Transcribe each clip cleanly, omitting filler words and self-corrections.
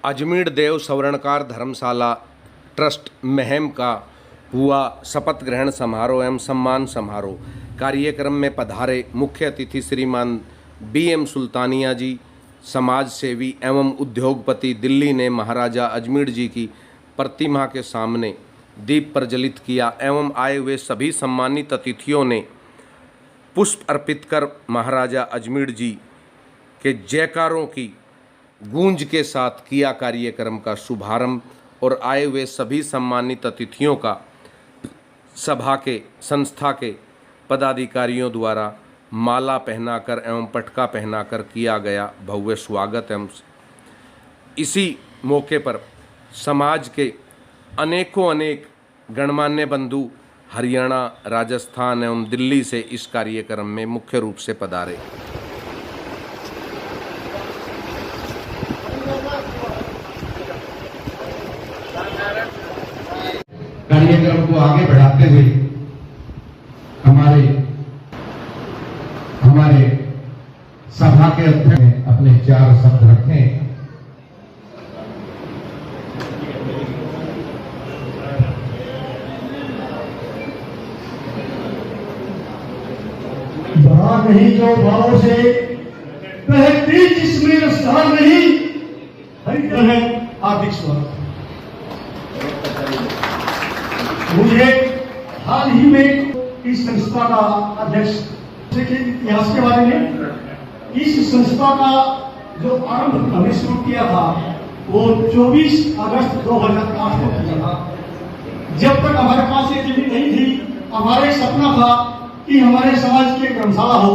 अजमेर देव स्वर्णकार धर्मशाला trust Meham का हुआ शपथ ग्रहण समारोह एवं सम्मान समारोह। कार्यक्रम में पधारे मुख्य अतिथि श्रीमान BM सुल्तानिया जी, समाज सेवी एवं उद्योगपति दिल्ली ने महाराजा अजमेर जी की प्रतिमा के सामने दीप प्रज्वलित किया एवं आए हुए सभी सम्मानित अतिथियों ने पुष्प अर्पित कर महाराजा अजमेर जी के जयकारों की गूंज के साथ किया कार्यक्रम का शुभारंभ और आए हुए सभी सम्मानित अतिथियों का सभा के संस्था के पदाधिकारियों द्वारा माला पहनाकर एवं पटका पहनाकर किया गया भव्य स्वागत एवं इसी मौके पर समाज के अनेक गणमान्य बंधु हरियाणा, राजस्थान एवं दिल्ली से इस कार्यक्रम में मुख्य रूप से पधारे। कार्यक्रम को आगे बढ़ाते हुए हमारे सभा के अध्यक्ष ने अपने 4 शब्द रखे। बड़ा नहीं जो भाव से बहती जिसमें रफ्तार नहीं, हरिकर है हार्दिक स्वागत। मुझे हाल ही में इस संस्था का अध्यक्ष के इतिहास के बारे में, इस संस्था का जो आरंभ हमने शुरू किया था वो 24 अगस्त 2008 को किया था। जब तक हमारे पास ये जमीन नहीं थी, हमारा एक सपना था कि हमारे समाज की एक धर्मशाला हो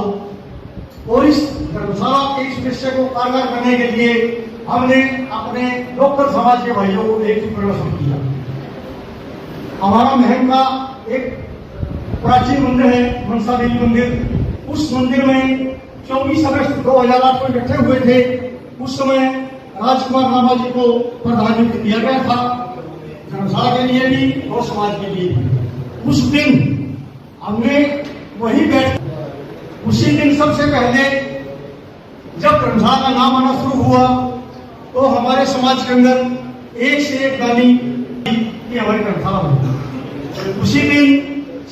और इस धर्मशाला के इस विषय को कारगर करने के लिए हमने अपने लोकल समाज के भाइयों को एक प्रदर्शन किया। हमारा महम का एक प्राचीन मंदिर है मनसा देवी मंदिर। उस मंदिर में 24 अगस्त 2008 को इकट्ठे हुए थे। उस समय राजकुमार रामा जी को प्रधान नियुक्त किया गया था, धर्मशाला के लिए भी और समाज के लिए भी। उस दिन हमने वही बैठ, उसी दिन सबसे पहले जब धर्मशाला का नाम आना शुरू हुआ तो हमारे समाज के अंदर एक से एक गाली की हमारी धर्मशाला हुई। उसी दिन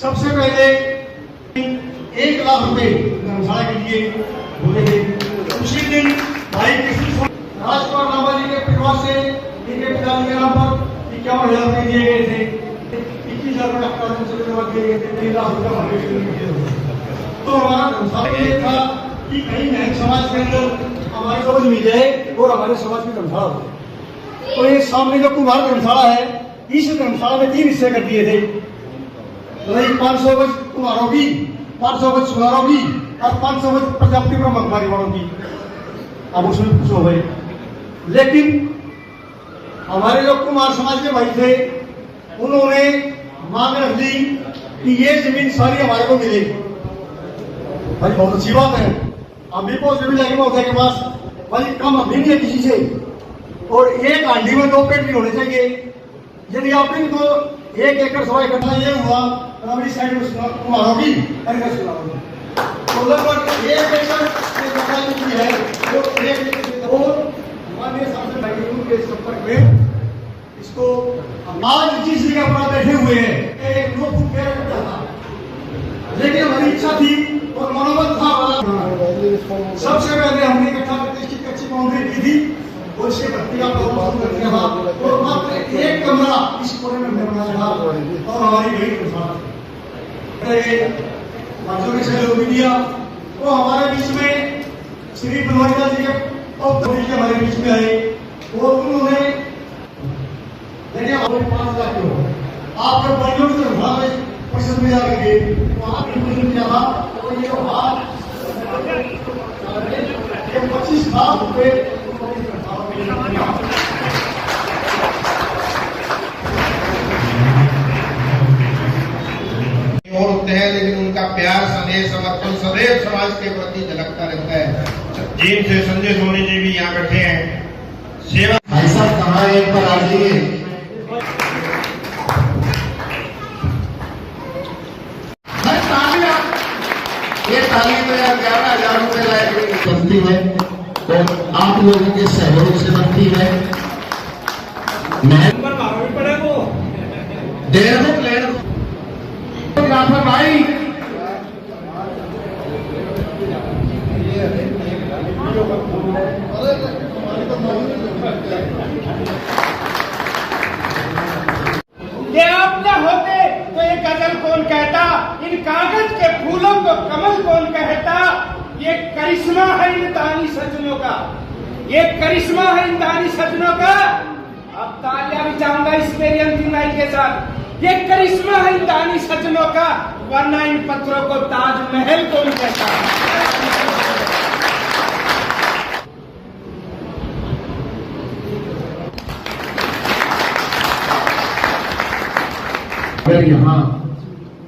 सबसे पहले 1 लाख रुपए धर्मशाला के लिए बोले थे। उसी दिन भाई कृष्ण राजकुमार रामा जी के परिवार से इनके पिताजी के नाम पर 51,000 रुपए दिए गए थे। 21,000 रुपए दिए गए थे। 3 लाख रुपए तो हमारा धर्मशाला के लिए था कि कहीं महम समाज के अंदर हमारी समझ मिल जाए और हमारे समाज की धर्मशाला हो। तो ये सामने जो कुमार धर्मशाला है, इस धर्मशाला में 3 हिस्से कर दिए थे। 500 गज कुमारों की, 500 गज सुनारों की और 500 गज प्रजापति ब्रह्मचारी वालों की। अब उसमें कुछ हो गए, लेकिन हमारे जो कुमार समाज के भाई थे उन्होंने मांग रख ली कि ये जमीन सारी हमारे को मिले। भाई बहुत अच्छी बात है, हम भी पहुंच जमीन जाएंगे महोदय के पास। भाई कम अभी नहीं है किसी से, और एक हांडी में 2 पेट नहीं होने चाहिए। यदि आप इनको 1 एकड़ 100 एकड़ ये हुआ तो हमारी साइड में कुमार होगी तो लगभग 1 एकड़ है जो हमारे सांसद भाइयों के संपर्क में इसको आज जिस जगह पर बैठे हुए हैं लेकिन हमारी इच्छा थी और मनोबल था। सबसे पहले हमने इकट्ठा करके इसकी कच्ची बाउंड्री की थी और इसके भर्ती का प्रोग्राम कर दिया था और मात्र 1 कमरा इस कोने में हमने बनाया था और हमारी गई राज्यों ने सहयोग भी दिया। तो हमारे बीच में श्री बनवारीलाल जी के हमारे बीच में आए और उन्होंने देखिए 5 लाख आप जब बड़ियों की तरफ परिषद में जाकर गए वहां भी किया था तो ये 25 लाख रुपए और होते हैं, लेकिन उनका प्यार, स्नेह, समर्पण सदैव समाज के प्रति झलकता रहता है। जीन से संजय सोनी जी भी यहाँ बैठे हैं। सेवा भाई साहब कहाँ है, एक बार आ जाइए। ये ताली में 11,000 रुपए लाइब्रेरी बनती है तो आप लोगों के सहयोग से बनती है। महल पड़े वो डेढ़ दो प्लेयर राफर भाई ये आप न होते तो ये गजल कौन कहता, इन कागज के फूलों को कमल कौन कहता। ये करिश्मा है इन दानी सजनों का, ये करिश्मा है इन दानी सजनों का। अब तालियां भी चाहूंगा इस मेरी अंतिम लाइन के साथ। ये करिश्मा है इन दानी सजनों का, वरना इन पत्थरों को ताजमहल कौन कहता। अगर यहाँ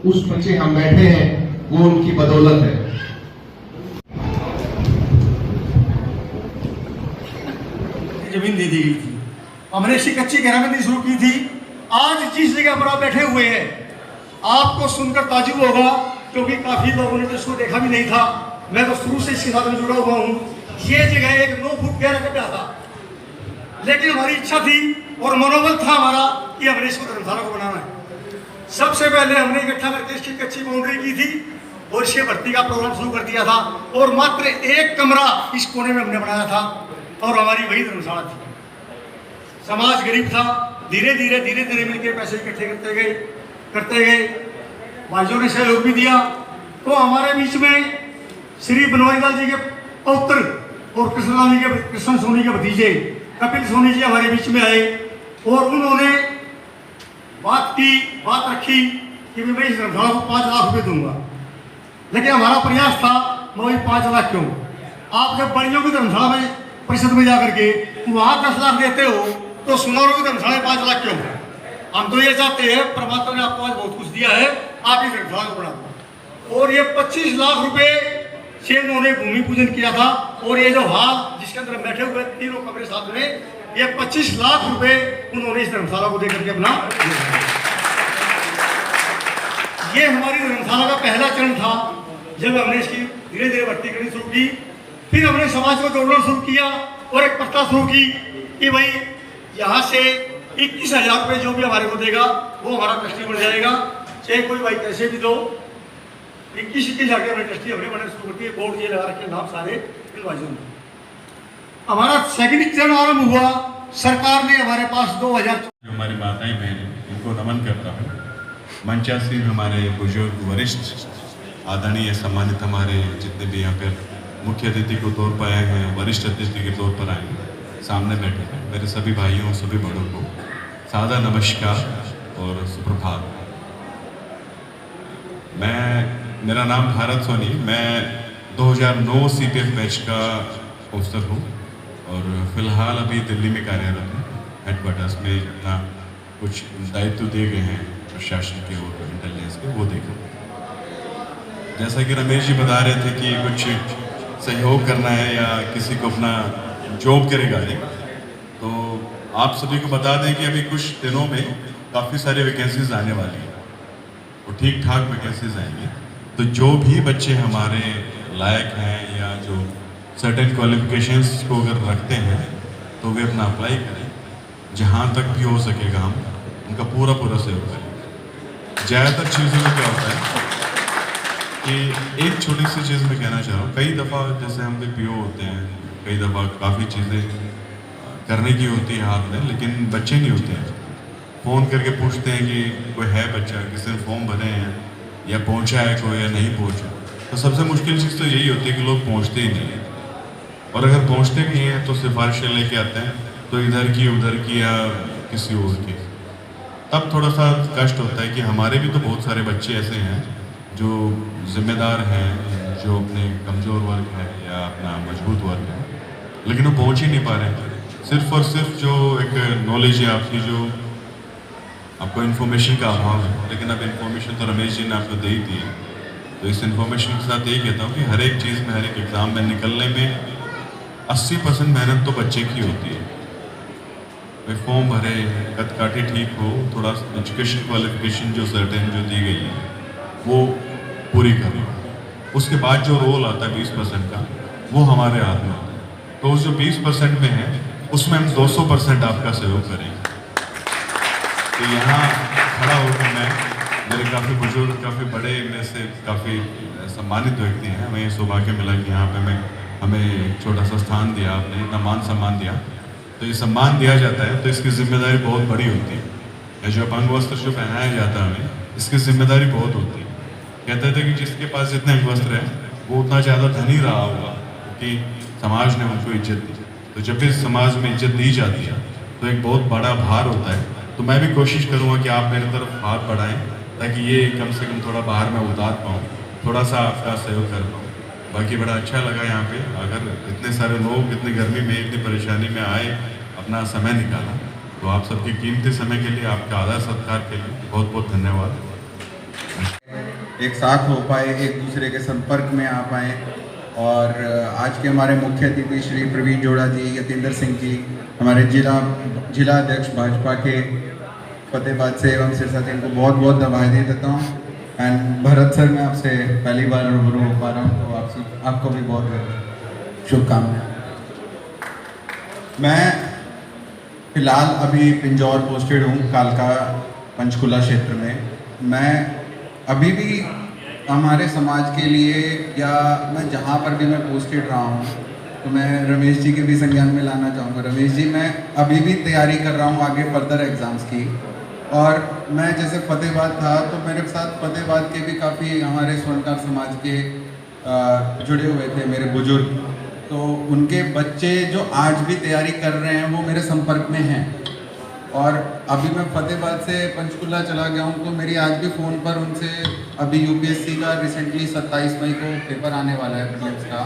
उस बच्चे हम बैठे हैं वो उनकी बदौलत है। जमीन दे दी गई थी, हमने इसकी कच्ची घेराबंदी शुरू की थी। आज जिस जगह पर आप बैठे हुए हैं आपको सुनकर ताजुब होगा, क्योंकि काफी लोगों ने तो इसको देखा भी नहीं था। मैं तो शुरू से इसके साथ में जुड़ा हुआ हूँ। ये जगह एक 9 फुट गहरा गड्ढा था, लेकिन हमारी इच्छा थी और मनोबल था हमारा कि हमने इसको धर्मशाला को बनाना है। सबसे पहले हमने इकट्ठा करके इसकी कच्ची बाउंड्री की थी और इसके भर्ती का प्रोग्राम शुरू कर दिया था, और मात्र एक कमरा इस कोने में हमने बनाया था और हमारी वही धर्मशाला थी। समाज गरीब था, धीरे धीरे मिलकर पैसे इकट्ठे करते गए। भाइयों ने सहयोग भी दिया। तो हमारे बीच में श्री बनवारी लाल जी के पौत्र और कृष्ण सोनी के भतीजे कपिल सोनी जी हमारे बीच में आए और उन्होंने बात रखी कि मैं इस धर्मशाला को 5 लाख रुपए दूंगा। लेकिन हमारा प्रयास था मैं वही 5 लाख क्यों, आप जब बड़ियों की धर्मशाला में परिषद में जाकर के वहां 10 लाख देते हो तो सुनारों की धर्मशाला में 5 लाख क्यों। हम तो ये चाहते हैं, परमात्मा ने आपको आज बहुत कुछ दिया है, आप इस धर्मशाला को बना दो। और ये 25 लाख रुपए से उन्होंने भूमि पूजन किया था। और ये जो हाल जिसके अंदर बैठे हुए 3 कमरे साथ में, ये 25 लाख रुपए उन्होंने इस धर्मशाला को देकर के अपना। ये हमारी धर्मशाला का पहला चरण था जब हमने इसकी धीरे धीरे भर्ती करनी शुरू की। फिर हमने समाज को जोड़ना शुरू किया और एक प्रथा शुरू की कि भाई यहाँ से 21,000 रुपये जो भी हमारे को देगा वो हमारा ट्रस्टी बन जाएगा, चाहे कोई भाई कैसे भी दो। 21,000 के हमने ट्रस्टी हमने बनना शुरू कर दिए। बोर्ड ये लगा रखे नाम सारे भाइयों ने। हमारा सेकंड चरण आरंभ हुआ। सरकार ने हमारे पास 2000 जो हमारी माताएं बहनें, इनको नमन करता हूँ। मंचासीन हमारे बुजुर्ग वरिष्ठ आदरणीय सम्मानित हमारे जितने भी यहाँ पर मुख्य अतिथि के तौर पर आए हैं, वरिष्ठ अतिथि के तौर पर आए हैं, सामने बैठे हैं, मेरे सभी भाइयों सभी बड़ों को सादा नमस्कार और सुप्रभात। मेरा नाम भारत सोनी, मैं 2009 CPF बैच का पोस्टर हूँ और फिलहाल अभी दिल्ली में कार्यरत हूँ। हेडक्वार्टर्स में अपना कुछ दायित्व दिए गए हैं प्रशासन के और इंटेलिजेंस के, वो देखो। जैसा कि रमेश जी बता रहे थे कि कुछ सहयोग करना है या किसी को अपना जॉब के रिगार्डिंग, तो आप सभी को बता दें कि अभी कुछ दिनों में काफ़ी सारी वैकेंसीज आने वाली हैं और ठीक ठाक वैकेंसीज आएंगी। तो जो भी बच्चे हमारे लायक हैं या जो सर्टेन क्वालिफिकेशंस को अगर रखते हैं तो वे अपना अप्लाई करें। जहाँ तक भी हो सकेगा हम उनका पूरा सहयोग करें। ज़्यादातर चीज़ों में क्या होता है कि एक छोटी सी चीज़ मैं कहना चाह रहा हूँ, कई दफ़ा जैसे हम भी PO होते हैं, कई दफ़ा काफ़ी चीज़ें करने की होती है हाथ में, लेकिन बच्चे नहीं होते हैं। फ़ोन करके पूछते हैं कि कोई है बच्चा, किसी ने फॉर्म भरे हैं या पहुंचा है कोई या नहीं पहुंचा। तो सबसे मुश्किल चीज़ तो यही होती है कि लोग पहुंचते ही नहीं हैं, और अगर पहुंचते भी हैं तो सिफारिशें लेके आते हैं, तो इधर की उधर की या किसी और की। तब थोड़ा सा कष्ट होता है कि हमारे भी तो बहुत सारे बच्चे ऐसे हैं जो जिम्मेदार हैं, जो अपने कमज़ोर वर्ग है या अपना मजबूत वर्ग है, लेकिन वो पहुँच ही नहीं पा रहे हैं। सिर्फ और सिर्फ जो एक नॉलेज है आपकी, जो आपको इन्फॉर्मेशन का अभाव है। लेकिन अब इन्फॉर्मेशन तो रमेश जी ने आपको दे ही दी है। तो इस इन्फॉर्मेशन के साथ यही कहता हूँ कि हर एक चीज़ में, हर एक एग्ज़ाम में निकलने में 80% मेहनत तो बच्चे की होती है। वे फॉर्म भरे, कद काठी ठीक हो, थोड़ा एजुकेशन क्वालिफिकेशन जो सर्टेन जो दी गई है वो पूरी करो। उसके बाद जो रोल आता है 20% का, वो हमारे हाथ में होता है। तो उस जो 20% में है उसमें हम 200% आपका सहयोग करेंगे। तो यहाँ खड़ा होकर मैं, मेरे काफ़ी बुजुर्ग, काफ़ी बड़े में से काफ़ी सम्मानित व्यक्ति हैं, हमें सौभाग्य मिला कि यहाँ पे हमें एक छोटा सा स्थान दिया, आपने इतना मान सम्मान दिया। तो ये सम्मान दिया जाता है तो इसकी जिम्मेदारी बहुत बड़ी होती है। ये जो अंग वस्त्र जो पहनाया जाता है हमें, इसकी जिम्मेदारी बहुत होती है। कहते थे कि जिसके पास जितने अंग वस्त्र हैं वो उतना ज़्यादा धनी रहा होगा, क्योंकि समाज ने उनको इज्जत दी। तो जब भी समाज में इज्जत दी जाती है तो एक बहुत बड़ा भार होता है। तो मैं भी कोशिश करूँगा कि आप मेरी तरफ हाथ बढ़ाएं, ताकि ये कम से कम थोड़ा बाहर में उतार पाऊँ, थोड़ा सा आपका सहयोग कर पाऊँ। बाकी बड़ा अच्छा लगा यहाँ पे, अगर इतने सारे लोग इतनी गर्मी में, इतनी परेशानी में आए, अपना समय निकाला, तो आप सबके कीमती समय के लिए, आपका आदर सत्कार के लिए बहुत बहुत धन्यवाद। एक साथ हो पाए, एक दूसरे के संपर्क में आ पाए। और आज के हमारे मुख्य अतिथि श्री प्रवीण जोड़ा जी, यतेंद्र सिंह जी, हमारे जिला अध्यक्ष भाजपा के फतेहाबाद से एवं सिरसा से, इनको बहुत बहुत बधाई देता हूँ। एंड भरत सर, मैं आपसे पहली बार रूबरू हो पा रहा हूँ, तो आपको भी बहुत शुभकामनाएं। मैं फिलहाल अभी पिंजौर पोस्टेड हूँ, कालका पंचकुला क्षेत्र में। मैं अभी भी हमारे समाज के लिए, या मैं जहाँ पर भी मैं पोस्टेड रहा हूँ, तो मैं रमेश जी के भी संज्ञान में लाना चाहूँगा। रमेश जी, मैं अभी भी तैयारी कर रहा हूँ आगे फर्दर एग्ज़ाम्स की। और मैं जैसे फतेहाबाद था तो मेरे साथ फतेहाबाद के भी काफ़ी हमारे स्वर्णकार समाज के जुड़े हुए थे मेरे बुजुर्ग, तो उनके बच्चे जो आज भी तैयारी कर रहे हैं वो मेरे संपर्क में हैं। और अभी मैं फतेहाबाद से पंचकुला चला गया हूँ, तो मेरी आज भी फ़ोन पर उनसे, अभी यूपीएससी का रिसेंटली 27 मई को पेपर आने वाला है प्रीलिम्स का,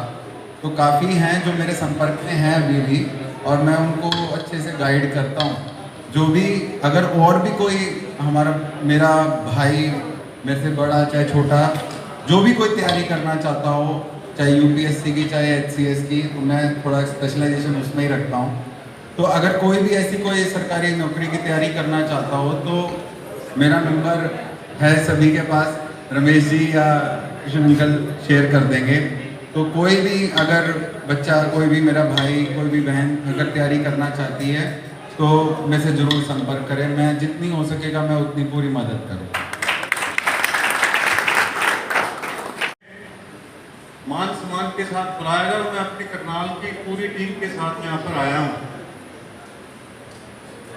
तो काफ़ी हैं जो मेरे संपर्क में हैं अभी भी, और मैं उनको अच्छे से गाइड करता हूँ। जो भी, अगर और भी कोई मेरा भाई, मेरे से बड़ा चाहे छोटा, जो भी कोई तैयारी करना चाहता हो, चाहे यूपीएससी की चाहे एचसीएस की, तो मैं थोड़ा स्पेशलाइजेशन उसमें ही रखता हूँ। तो अगर कोई भी ऐसी कोई सरकारी नौकरी की तैयारी करना चाहता हो तो मेरा नंबर है सभी के पास, रमेश जी या कृष्ण अंकल शेयर कर देंगे। तो कोई भी अगर बच्चा, कोई भी मेरा भाई, कोई भी बहन अगर तैयारी करना चाहती है तो मेरे से ज़रूर संपर्क करें। मैं जितनी हो सकेगा मैं उतनी पूरी मदद करूँगा। मान सम्मान के साथ बुलाया गया और मैं अपनी करनाल की पूरी टीम के साथ यहाँ पर आया हूँ।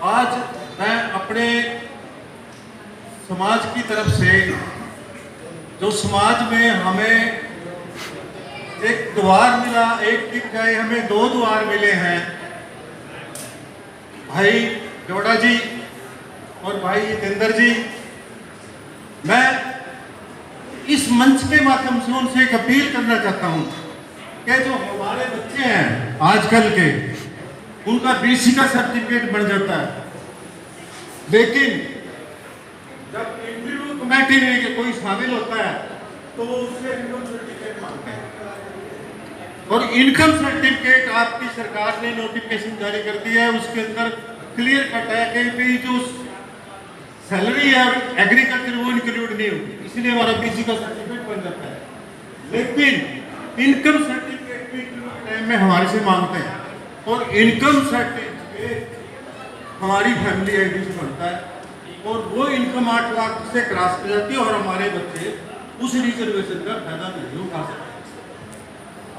आज मैं अपने समाज की तरफ से, जो समाज में हमें एक द्वार मिला, एक की बजाय हमें 2 द्वार मिले हैं, भाई जोड़ा जी और भाई यतेंद्र जी, मैं इस मंच के माध्यम से उनसे एक अपील करना चाहता हूं कि जो हमारे बच्चे हैं आजकल के, उनका बीसी का सर्टिफिकेट बन जाता है, लेकिन जब इंटरव्यू कमेटी में कोई शामिल होता है तो वो उससे इनकम सर्टिफिकेट मांगते हैं। और इनकम सर्टिफिकेट आपकी सरकार ने नोटिफिकेशन जारी कर दिया है, उसके अंदर क्लियर कट है कि जो सैलरी है एग्रीकल्चर वो इंक्लूड नहीं होगी, इसलिए हमारा बीसी का सर्टिफिकेट बन जाता है। लेकिन इनकम सर्टिफिकेट भी टाइम में हमारे से मांगते हैं, और इनकम सर्टिफिकेट हमारी फैमिली आईडी से बनता है, और वो इनकम 8 लाख से क्रॉस कर जाती है, और हमारे बच्चे उस रिजर्वेशन का फायदा नहीं उठा सकते।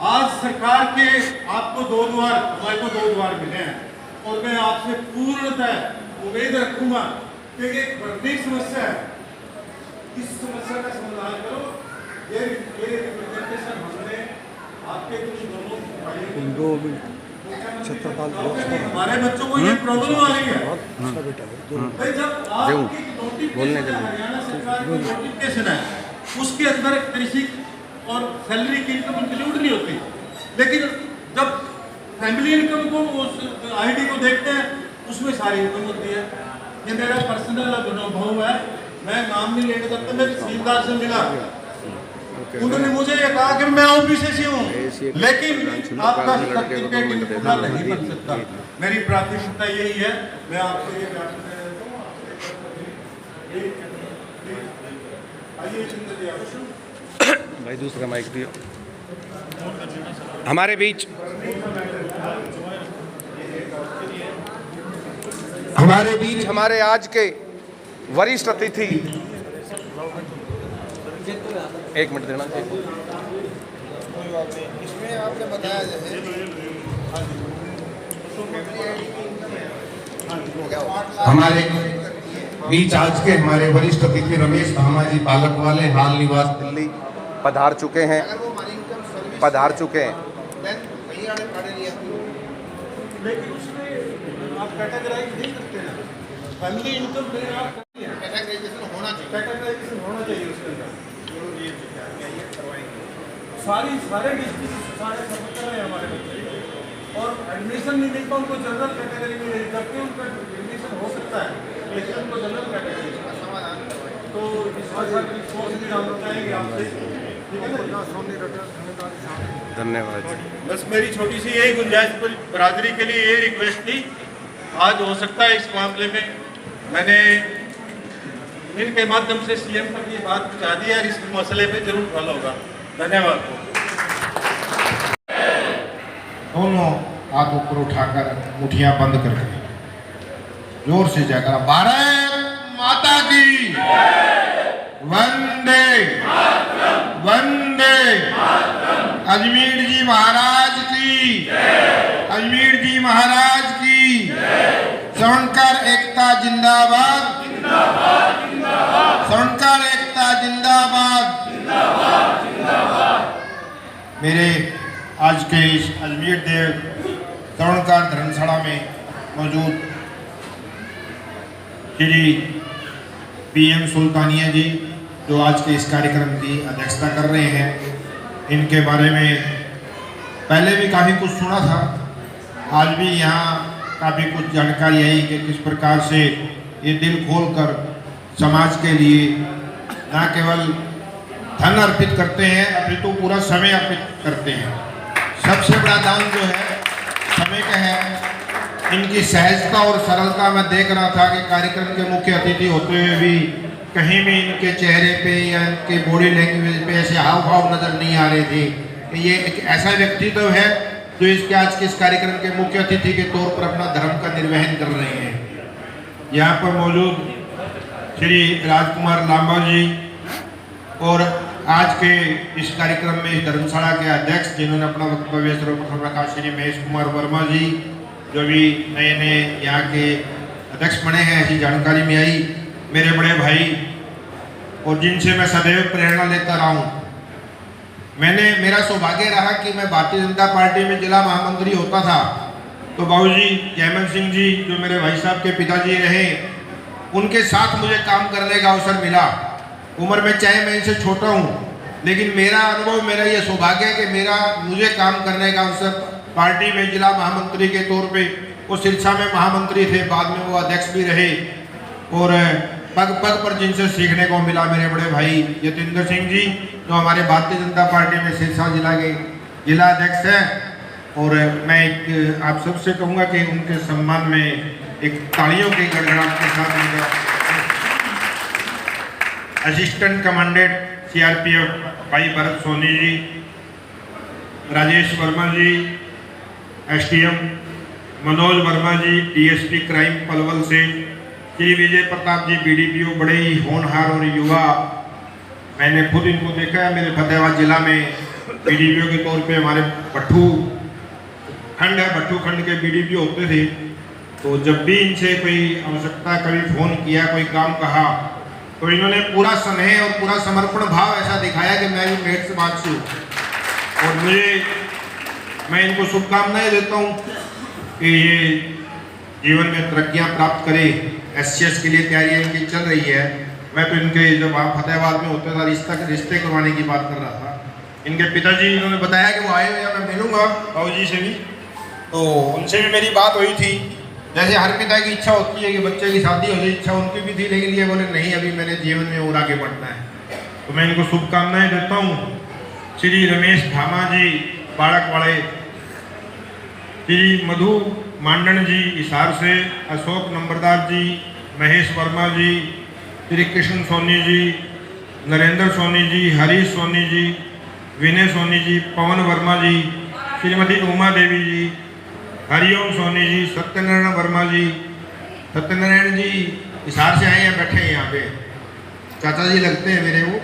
आज सरकार के आपको 2 द्वार, हमारे को 2 द्वार मिले हैं, और मैं आपसे पूर्णतः उम्मीद रखूंगा कि एक बढ़ती समस्या है, इस समस्या का समाधान करो। ये रिप्रेजेंटेशन हमने आपके कुछ दोनों हमारे बच्चों को ये प्रॉब्लम आ रही है। भाई जब आपकी नोटिफिकेशन हरियाणा सरकार की नोटिफिकेशन है, उसके अंदर कृषि और सैलरी की इनकम इंक्लूड नहीं होती, लेकिन जब फैमिली इनकम को उस आईडी को देखते हैं उसमें सारी इनकम होती है। ये मेरा पर्सनल अनुभव है, मैं नाम नहीं लेना चाहता। मैं तहसीलदार से मिला, उन्होंने मुझे ये कहा कि मैं ऑफिस से हूँ, लेकिन आपका सर्टिफिकेट इनका नहीं बन सकता। मेरी प्राथमिकता यही है, मैं आपसे ये भाई दूसरा माइक दियो हमारे बीच। हमारे आज के वरिष्ठ अतिथि, एक मिनट देना। इसमें आपने बताया जैसे हमारे बीच आज के हमारे वरिष्ठ अतिथि रमेश भामा जी बालक वाले, हाल निवास दिल्ली, पधार चुके हैं। लेकिन उसमें आप कैटेगराइज नहीं करते हैं। फैमिली इनकम में आप कैटेगराइजेशन होना चाहिए। कैटेगराइजेशन होना चाहिए उसके अंदर। सारे डिस्ट्रिक्ट सारे सब कर रहे हैं हमारे बच्चे, और एडमिशन नहीं मिलता उनको जनरल कैटेगरी में, जबकि उनका एडमिशन हो सकता है लेकिन उनको जनरल कैटेगरी का समाधान। तो इस बात की सोच भी हम बताएंगे आपसे। धन्यवाद। बस मेरी छोटी सी यही गुंजाइश बरादरी के लिए ये रिक्वेस्ट थी। आज हो सकता है इस मामले में मैंने इनके माध्यम से सीएम तक ये बात पहुंचा दी है, और इस मसले पे जरूर हल होगा। धन्यवाद। दोनों हाथ ऊपर उठाकर मुठियां बंद करके जोर से जयकारा। भारत माता की वंदे वंदे। अजमेर जी महाराज की, अजमेर जी महाराज की। स्वर्णकार एकता जिंदाबाद, स्वर्णकार एकता जिंदाबाद। मेरे आज के इस अजमेर देव स्वर्णकार धर्मशाला में मौजूद श्री PM सुल्तानिया जी, जो आज के इस कार्यक्रम की अध्यक्षता कर रहे हैं, इनके बारे में पहले भी काफ़ी कुछ सुना था। आज भी यहाँ काफ़ी कुछ जानकारी आई कि किस प्रकार से ये दिल खोलकर समाज के लिए न केवल धन अर्पित करते हैं, अपितु पूरा समय अर्पित करते हैं। सबसे बड़ा दान जो है समय का है। इनकी सहजता और सरलता मैं देख रहा था कि कार्यक्रम के मुख्य अतिथि होते हुए भी कहीं भी इनके चेहरे पे या इनके बॉडी लैंग्वेज पे ऐसे हाव भाव नजर नहीं आ रहे थे कि ये एक ऐसा व्यक्तित्व है जो इसके आज के इस कार्यक्रम के मुख्य अतिथि के तौर पर अपना धर्म का निर्वहन कर रहे हैं। यहाँ पर मौजूद श्री राजकुमार लांबा जी और आज के इस कार्यक्रम में इस धर्मशाला के अध्यक्ष जिन्होंने अपना वक्तव्य सर्वप्रथम रखा, श्री महेश कुमार वर्मा जी, जो भी नए नए यहाँ के अध्यक्ष बने हैं, ऐसी जानकारी में आई। मेरे बड़े भाई और जिनसे मैं सदैव प्रेरणा लेता रहा हूँ। मेरा सौभाग्य रहा कि मैं भारतीय जनता पार्टी में जिला महामंत्री होता था, तो बाबूजी जयमल सिंह जी जो मेरे भाई साहब के पिताजी रहे, उनके साथ मुझे काम करने का अवसर मिला। उम्र में चाहे मैं इनसे छोटा हूँ, लेकिन मेरा अनुभव, मेरा ये सौभाग्य है कि मुझे काम करने का अवसर पार्टी में जिला महामंत्री के तौर पे, वो सिरसा में महामंत्री थे, बाद में वो अध्यक्ष भी रहे, और पग पग पर जिनसे सीखने को मिला मेरे बड़े भाई यतेंद्र सिंह जी, जो हमारे भारतीय जनता पार्टी में सिरसा जिला के जिला अध्यक्ष हैं। और मैं आप सबसे कहूँगा कि उनके सम्मान में एक तालियों की गड़गड़ाहट के साथ उनका असिस्टेंट कमांडेंट CRPF भाई भरत सोनी जी, राजेश वर्मा जी STM, मनोज वर्मा जी DSP क्राइम पलवल से, श्री विजय प्रताप जी BDPO, बड़े ही होनहार और युवा। मैंने खुद इनको देखा है मेरे फतेहाबाद जिला में BDPO के तौर पे। हमारे भट्टू खंड है, भट्टू खंड के BDPO होते थे, तो जब भी इनसे कोई आवश्यकता, कभी फोन किया, कोई काम कहा, तो इन्होंने पूरा स्नेह और पूरा समर्पण भाव ऐसा दिखाया कि मैं भी मेट से बात से हूँ। और मैं इनको शुभकामनाएं देता हूँ कि ये जीवन में तरक्कियाँ प्राप्त करे। SCS के लिए तैयारियाँ इनकी चल रही है। मैं तो इनके जब आप फतेहाबाद में होता था रिश्ते करवाने की बात कर रहा था, इनके पिताजी इन्होंने बताया कि वो आए हुए हैं, मैं मिलूंगा बाबूजी से भी, तो उनसे भी मेरी बात हुई थी। जैसे हर पिता की इच्छा होती है कि बच्चे की शादी हो जाए, इच्छा उनकी भी थी, लेकिन ये बोले नहीं, अभी मैंने जीवन में और आगे बढ़ना है। तो मैं इनको शुभकामनाएं देता हूँ। श्री रमेश भामा जी बाड़क वाले, श्री मधु मांडन जी हिसार से, अशोक नंबरदार जी, महेश वर्मा जी, श्री कृष्ण सोनी जी, नरेंद्र सोनी जी, हरीश सोनी जी, विनय सोनी जी, पवन वर्मा जी, श्रीमती उमा देवी जी, हरिओम सोनी जी, सत्यनारायण वर्मा जी, सत्यनारायण जी, हिसार से आए हैं, बैठे हैं यहाँ पे। चाचा जी लगते हैं मेरे वो,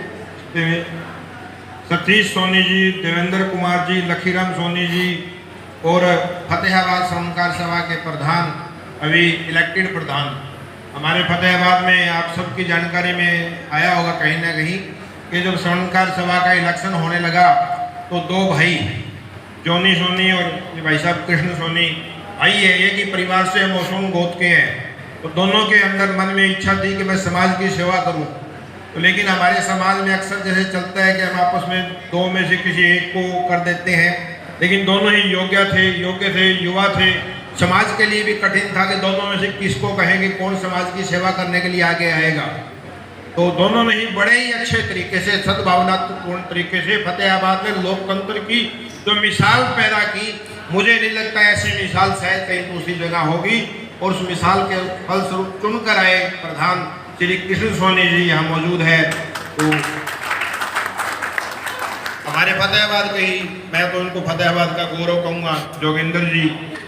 सतीश सोनी जी, देवेंद्र कुमार जी, लखीराम सोनी जी और फतेहाबाद श्रवणकार सभा के प्रधान, अभी इलेक्टेड प्रधान। हमारे फतेहाबाद में आप सबकी जानकारी में आया होगा कहीं ना कहीं कि जब श्रवणकार सभा का इलेक्शन होने लगा तो दो भाई, जोनी सोनी और भाई साहब कृष्ण सोनी, भाई है, एक ही परिवार से मौसूम गोद के हैं। तो दोनों के अंदर मन में इच्छा थी कि मैं समाज की सेवा करूं। तो लेकिन हमारे समाज में अक्सर जैसे चलता है कि हम आपस में दो में से किसी एक को कर देते हैं, लेकिन दोनों ही योग्य थे, युवा थे। समाज के लिए भी कठिन था कि दोनों में से किसको कहेंगे, कौन समाज की सेवा करने के लिए आगे आएगा। तो दोनों ने ही बड़े ही अच्छे तरीके से, सद्भावनापूर्ण तरीके से फतेहाबाद में लोकतंत्र की जो मिसाल पैदा की, मुझे नहीं लगता ऐसी मिसाल शायद कहीं दूसरी जगह होगी। और उस मिसाल के फलस्वरूप चुनकर आए प्रधान श्री कृष्ण सोनी जी यहाँ मौजूद है। तो हमारे फतेहाबाद के ही, मैं तो उनको फतेहाबाद का गौरव कहूँगा, जोगिंदर जी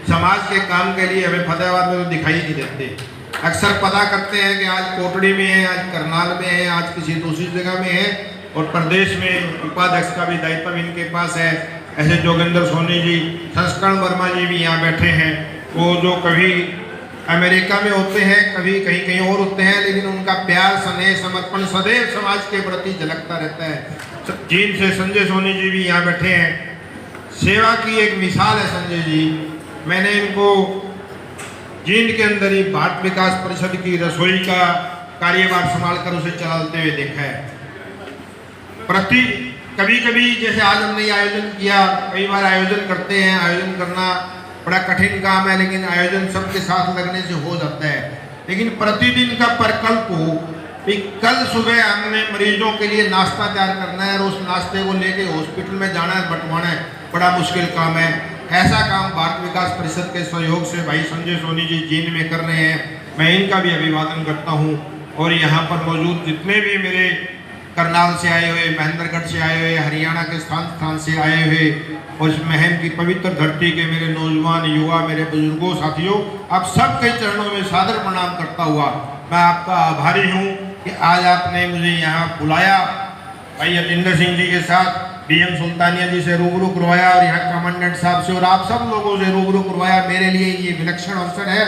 समाज के काम के लिए हमें फतेहाबाद में तो दिखाई नहीं देते। अक्सर पता करते हैं कि आज कोटड़ी में है, आज करनाल में है, आज किसी दूसरी जगह में है, और प्रदेश में उपाध्यक्ष का भी दायित्व इनके पास है। ऐसे जोगिंदर सोनी जी, संस्करण वर्मा जी भी यहाँ बैठे हैं। वो जो कभी अमेरिका में होते हैं, कभी कहीं कहीं और होते हैं, लेकिन उनका प्यार, स्नेह, समर्पण सदैव समाज के प्रति झलकता रहता है। जींद से संजय सोनी जी भी यहाँ बैठे हैं। सेवा की एक मिसाल है संजय जी। मैंने इनको जींद के अंदर ही भारत विकास परिषद की रसोई का कार्यभार संभाल कर उसे चलाते हुए देखा है। कभी कभी जैसे आज हमने आयोजन किया, कई बार आयोजन करते हैं, आयोजन करना बड़ा कठिन काम है, लेकिन आयोजन सबके साथ लगने से हो जाता है। लेकिन प्रतिदिन का प्रकल्प हो कि कल सुबह हमने मरीजों के लिए नाश्ता तैयार करना है और उस नाश्ते को लेके हॉस्पिटल में जाना है, बंटवाना है, बड़ा मुश्किल काम है। ऐसा काम भारत विकास परिषद के सहयोग से भाई संजय सोनी जी जींद में कर रहे हैं। मैं इनका भी अभिवादन करता हूँ। और यहाँ पर मौजूद जितने भी मेरे करनाल से आए हुए, महेंद्रगढ़ से आए हुए, हरियाणा के स्थान से आए हुए और इस महम की पवित्र धरती के मेरे नौजवान, युवा, मेरे बुजुर्गों, साथियों, आप सबके चरणों में सादर प्रणाम करता हुआ मैं आपका आभारी हूँ कि आज आपने मुझे यहाँ बुलाया। भाई यतिंदर सिंह जी के साथ डीएम सुल्तानिया जी से रूबरू करवाया और यहाँ कमांडेंट साहब से और आप सब लोगों से रूबरू करवाया। मेरे लिए ये विलक्षण अवसर है।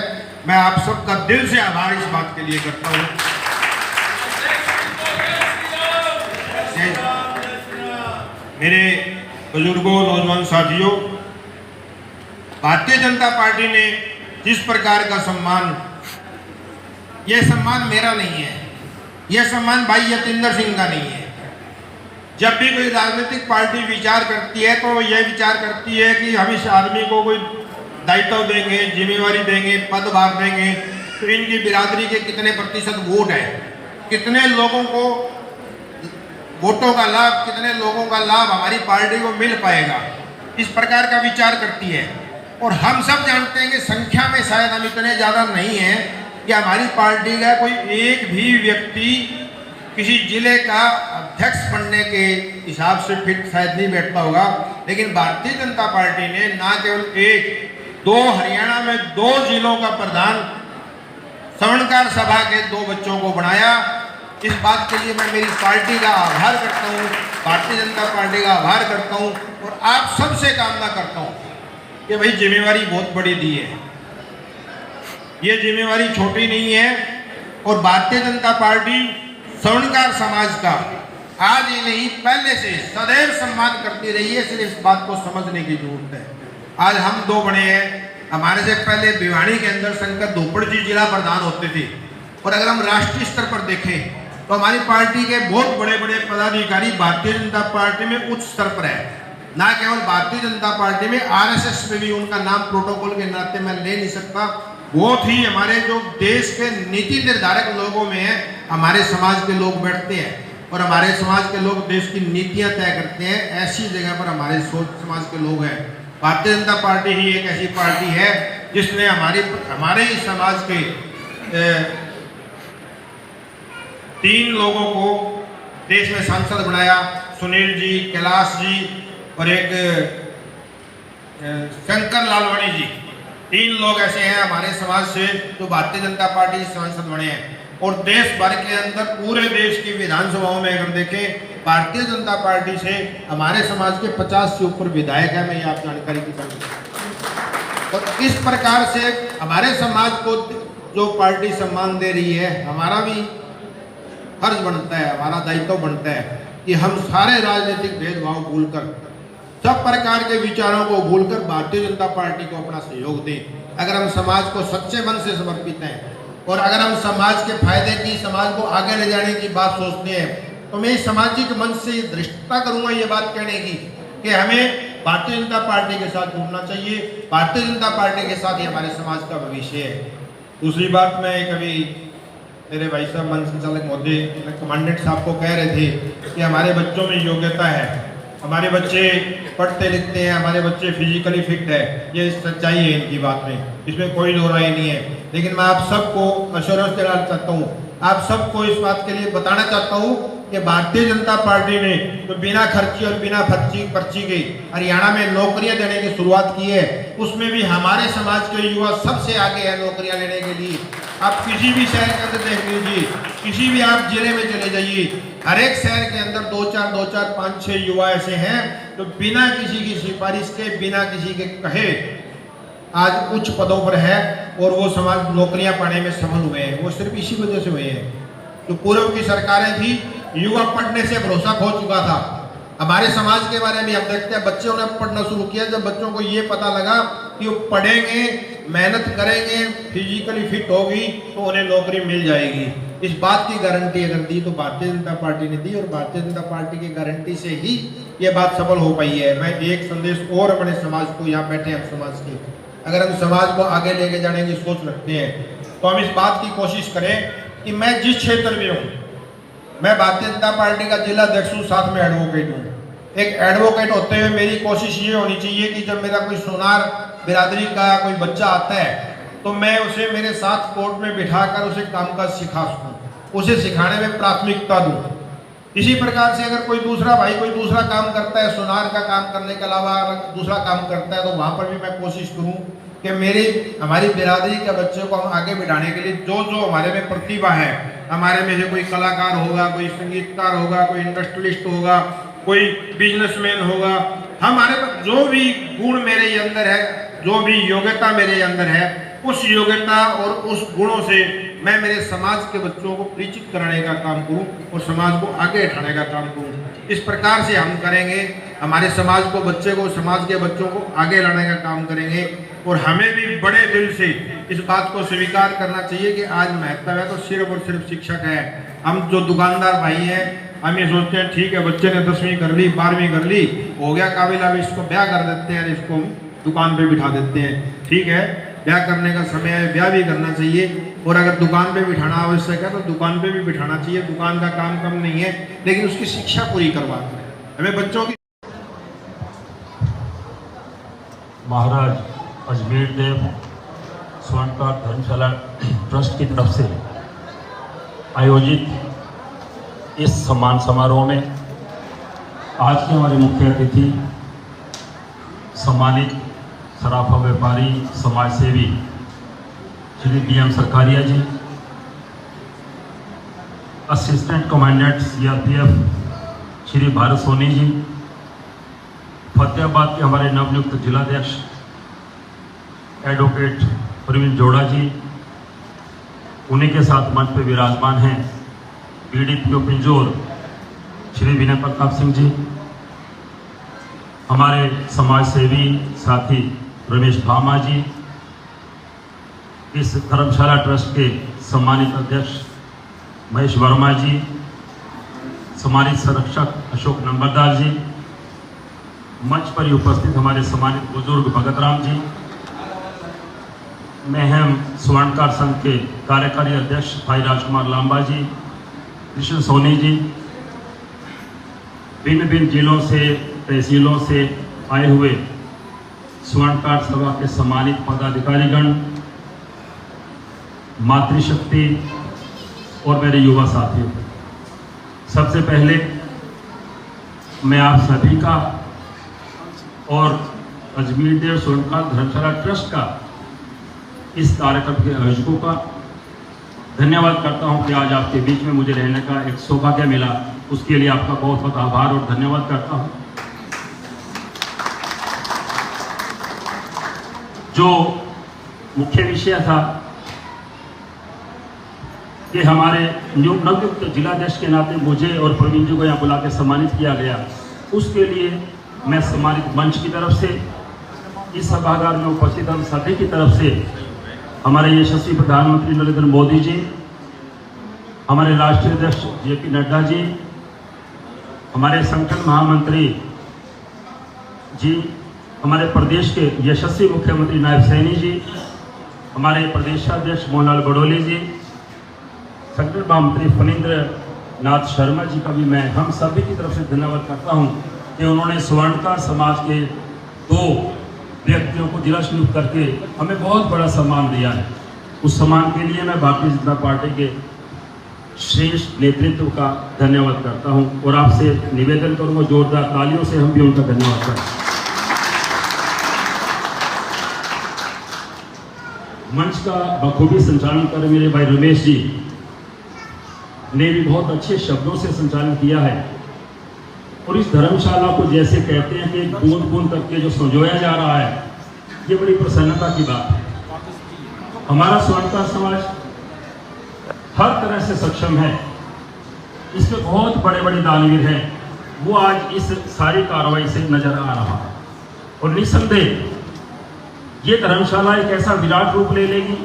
मैं आप सबका दिल से आभार इस बात के लिए करता हूँ। मेरे बुजुर्गों, नौजवान साथियों, भारतीय जनता पार्टी ने जिस प्रकार का सम्मान, यह सम्मान मेरा नहीं है, यह सम्मान भाई यतिंदर सिंह का नहीं है। जब भी कोई राजनीतिक पार्टी विचार करती है तो यह विचार करती है कि हम इस आदमी को कोई दायित्व देंगे, जिम्मेवारी देंगे, पदभार देंगे, तो इनकी बिरादरी के कितने प्रतिशत वोट है, कितने लोगों को वोटों का लाभ, कितने लोगों का लाभ हमारी पार्टी को मिल पाएगा, इस प्रकार का विचार करती है। और हम सब जानते हैं कि संख्या में शायद हम इतने ज़्यादा नहीं हैं कि हमारी पार्टी का कोई एक भी व्यक्ति किसी जिले का अध्यक्ष बनने के हिसाब से फिट शायद नहीं बैठता होगा। लेकिन भारतीय जनता पार्टी ने ना केवल एक, दो, हरियाणा में 2 जिलों का प्रधान श्रवणकार सभा के 2 बच्चों को बनाया। इस बात के लिए मैं मेरी पार्टी का आभार करता हूँ, भारतीय जनता पार्टी का आभार करता हूँ और आप सबसे कामना करता हूँ कि भाई जिम्मेवारी बहुत बड़ी दी है, ये जिम्मेवारी छोटी नहीं है। और भारतीय जनता पार्टी श्रवणकार समाज का आज ही नहीं, पहले से सदैव सम्मान करती रही है। सिर्फ इस बात को समझने की जरूरत है। आज हम 2 बने हैं। हमारे से पहले भिवानी के अंदर शंकर धोपड़ जी जिला प्रधान होते थे। और अगर हम राष्ट्रीय स्तर पर देखें तो हमारी पार्टी के बहुत बड़े बड़े पदाधिकारी भारतीय जनता पार्टी में उच्च स्तर पर है। ना केवल भारतीय जनता पार्टी में, आरएसएस में भी उनका नाम प्रोटोकॉल के नाते मैं ले नहीं सकता। बहुत ही हमारे जो देश के नीति निर्धारक लोगों में है, हमारे समाज के लोग बैठते हैं और हमारे समाज के लोग देश की नीतियां तय करते हैं। ऐसी जगह पर हमारे समाज के लोग हैं। भारतीय जनता पार्टी ही एक ऐसी पार्टी है जिसने हमारे ही समाज के 3 लोगों को देश में सांसद बनाया। सुनील जी, कैलाश जी और एक शंकर लालवानी जी। 3 लोग ऐसे हैं हमारे समाज से जो भारतीय जनता पार्टी सांसद बने हैं। और देश भर के अंदर पूरे देश की विधानसभाओं में अगर देखें भारतीय जनता पार्टी से हमारे समाज के 50 से ऊपर विधायक हैं। मैं ये आप जानकारी की सकता। और इस प्रकार से हमारे समाज को जो पार्टी सम्मान दे रही है, हमारा भी फर्ज बनता है, हमारा दायित्व बनता है कि हम सारे राजनीतिक भेदभाव भूलकर, सब प्रकार के विचारों को भूलकर भारतीय जनता पार्टी को अपना सहयोग दें। अगर हम समाज को सच्चे मन से समर्पित हैं और अगर हम समाज के फायदे की, समाज को आगे ले जाने की बात सोचते हैं, तो मैं सामाजिक मंच से दृष्टता करूंगा ये बात कहने की कि हमें भारतीय जनता पार्टी के साथ जुड़ना चाहिए। भारतीय जनता पार्टी के साथ ही हमारे समाज का भविष्य है। दूसरी बात, मैं कभी मेरे भाई साहब मंच संचालक महोदय कमांडेंट साहब को कह रहे थे कि हमारे बच्चों में योग्यता है, हमारे बच्चे पढ़ते लिखते हैं, हमारे बच्चे फिजिकली फिट है। ये सच्चाई है इनकी बात में, इसमें कोई दो राय नहीं है। लेकिन मैं आप सबको एश्योरेंस देना चाहता हूँ, आप सबको इस बात के लिए बताना चाहता हूँ कि भारतीय जनता पार्टी ने तो बिना खर्ची और बिना पर्ची के हरियाणा में नौकरियां देने की शुरुआत की है। उसमें भी हमारे समाज के युवा सबसे आगे है नौकरियां लेने के लिए। आप किसी भी शहर के अंदर देख लीजिए, किसी भी आप जिले में चले जाइए, हर एक शहर के अंदर 2-4, 5-6 युवा ऐसे हैं जो बिना किसी की सिफारिश के, बिना किसी के कहे आज उच्च पदों पर है और वो समाज नौकरियां पाने में सफल हुए हैं। वो सिर्फ इसी वजह से हुए हैं। जो पूर्व की सरकारें थी, युवा पढ़ने से भरोसा खो चुका था। हमारे समाज के बारे में हम देखते हैं, बच्चों ने पढ़ना शुरू किया जब बच्चों को ये पता लगा कि वो पढ़ेंगे, मेहनत करेंगे, फिजिकली फिट होगी तो उन्हें नौकरी मिल जाएगी। इस बात की गारंटी अगर दी तो भारतीय जनता पार्टी ने दी और भारतीय जनता पार्टी की गारंटी से ही ये बात सफल हो पाई है। मैं एक संदेश और अपने समाज को, यहाँ बैठे हम समाज के, अगर हम समाज को आगे लेके जाने की सोच रखते हैं तो हम इस बात की कोशिश करें कि मैं जिस क्षेत्र में हूँ, मैं भारतीय जनता पार्टी का जिला अध्यक्ष हूँ, साथ में एडवोकेट हूँ। एक एडवोकेट होते हुए मेरी कोशिश ये होनी चाहिए कि जब मेरा कोई सोनार बिरादरी का कोई बच्चा आता है तो मैं उसे मेरे साथ कोर्ट में बिठाकर उसे कामकाज सिखा सकूँ, उसे सिखाने में प्राथमिकता दूँ। इसी प्रकार से अगर कोई दूसरा भाई कोई दूसरा काम करता है, सोनार का काम करने के अलावा दूसरा काम करता है, तो वहाँ पर भी मैं कोशिश करूँ कि हमारी बिरादरी के बच्चों को हम आगे बढ़ाने के लिए जो हमारे में प्रतिभा है, हमारे में से कोई कलाकार होगा, कोई संगीतकार होगा, कोई इंडस्ट्रियलिस्ट होगा, कोई बिजनेसमैन होगा, हमारे में जो भी गुण मेरे अंदर है, जो भी योग्यता मेरे अंदर है, उस योग्यता और उस गुणों से मैं मेरे समाज के बच्चों को परिचित कराने का काम करूं और समाज को आगे उठाने का काम करूं। इस प्रकार से हम करेंगे, हमारे समाज को, बच्चे को, समाज के बच्चों को आगे लाने का काम करेंगे। और हमें भी बड़े दिल से इस बात को स्वीकार करना चाहिए कि आज महत्व है तो सिर्फ और सिर्फ शिक्षक है। हम जो दुकानदार भाई हैं, हम ये सोचते हैं ठीक है बच्चे ने 10वीं कर ली, 12वीं कर ली, हो गया काबिल, अब इसको ब्याह कर देते हैं, इसको दुकान पे बिठा देते हैं। ठीक है, ब्याह करने का समय है, ब्याह भी करना चाहिए और अगर दुकान पे बिठाना आवश्यक है तो दुकान पे भी बिठाना चाहिए। दुकान का काम कम नहीं है, लेकिन उसकी शिक्षा पूरी करवाना है हमें बच्चों की। महाराज अजमेर देव स्वर्णकार धर्मशाला ट्रस्ट की तरफ से आयोजित इस सम्मान समारोह में आज के हमारे मुख्य अतिथि सम्मानित सराफा व्यापारी समाज सेवी Shri DM Sarkaria ji, assistant commandant CRPF Shri Bharat Soni ji, Fatehabad के हमारे नवनियुक्त जिलाध्यक्ष एडवोकेट प्रवीण जोड़ा जी, उन्हीं के साथ मंच पे विराजमान हैं BDPO पिंजौर श्री विनय प्रताप सिंह जी, हमारे समाज सेवी साथी रमेश भामा जी, इस धर्मशाला ट्रस्ट के सम्मानित अध्यक्ष महेश वर्मा जी, सम्मानित संरक्षक अशोक नंबरदार जी, मंच पर उपस्थित हमारे सम्मानित बुजुर्ग भगत राम जी, महम स्वर्णकार संघ के कार्यकारी अध्यक्ष भाई राजकुमार लांबा जी, कृष्ण सोनी जी, भिन्न भिन्न जिलों से, तहसीलों से आए हुए स्वर्णकार सभा के सम्मानित पदाधिकारीगण, मातृशक्ति और मेरे युवा साथियों, सबसे पहले मैं आप सभी का और अजमेर देव स्वर्णकार धर्मशाला ट्रस्ट का, इस कार्यक्रम के आयोजकों का धन्यवाद करता हूं कि आज आपके बीच में मुझे रहने का एक सौभाग्य मिला। उसके लिए आपका बहुत बहुत आभार और धन्यवाद करता हूं। जो मुख्य विषय था कि हमारे नवनियुक्त जिलाध्यक्ष के नाते मुझे और प्रवीण जी को यहाँ बुला के सम्मानित किया गया, उसके लिए मैं सम्मानित मंच की तरफ से, इस सभागार में उपस्थित हम सभी की तरफ से, हमारे यशस्वी प्रधानमंत्री नरेंद्र मोदी जी, हमारे राष्ट्रीय अध्यक्ष JP नड्डा जी, हमारे संगठन महामंत्री जी, हमारे प्रदेश के यशस्वी मुख्यमंत्री नायब सैनी जी, हमारे प्रदेशाध्यक्ष मोहनलाल बड़ोली जी, संगठन महामंत्री फणींद्र नाथ शर्मा जी का भी मैं हम सभी की तरफ से धन्यवाद करता हूं कि उन्होंने स्वर्णकार समाज के 2 व्यक्तियों को जिला नियुक्त करके हमें बहुत बड़ा सम्मान दिया है। उस सम्मान के लिए मैं भारतीय जनता पार्टी के श्रेष्ठ नेतृत्व का धन्यवाद करता हूं और आपसे निवेदन करूंगा जोरदार तालियों से हम भी उनका धन्यवाद करें। मंच का बखूबी संचालन कर मेरे भाई रमेश जी ने भी बहुत अच्छे शब्दों से संचालन किया है और इस धर्मशाला को जैसे कहते हैं कि बूंद बूंद करके जो संजोया जा रहा है, ये बड़ी प्रसन्नता की बात है। हमारा स्वर्णकार समाज हर तरह से सक्षम है, इसमें बहुत बड़े बड़े दानवीर हैं, वो आज इस सारी कार्रवाई से नजर आ रहा है और निसंदेह ये धर्मशाला एक ऐसा विराट रूप ले लेगी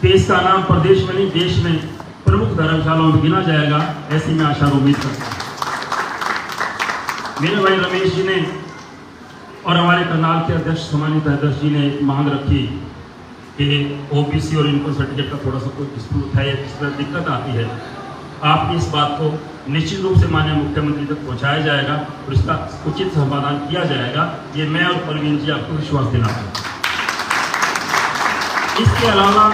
कि इसका नाम प्रदेश में नहीं देश में प्रमुख धर्मशालाओं में गिना जाएगा, ऐसी मैं आशा और उम्मीद करता हूँ। मेरे भाई रमेश जी ने और हमारे करनाल के अध्यक्ष सम्मानित अध्यक्ष जी ने मांग रखी कि OBC और इनकम सर्टिफिकेट का थोड़ा सा कोई डिस्प्यूट है, किस तरह दिक्कत आती है, आपकी इस बात को निश्चित रूप से माननीय मुख्यमंत्री तक पहुंचाया जाएगा और इसका उचित समाधान किया जाएगा, ये मैं और प्रवीण जी आपको विश्वास दिलाता हूँ। इसके अलावा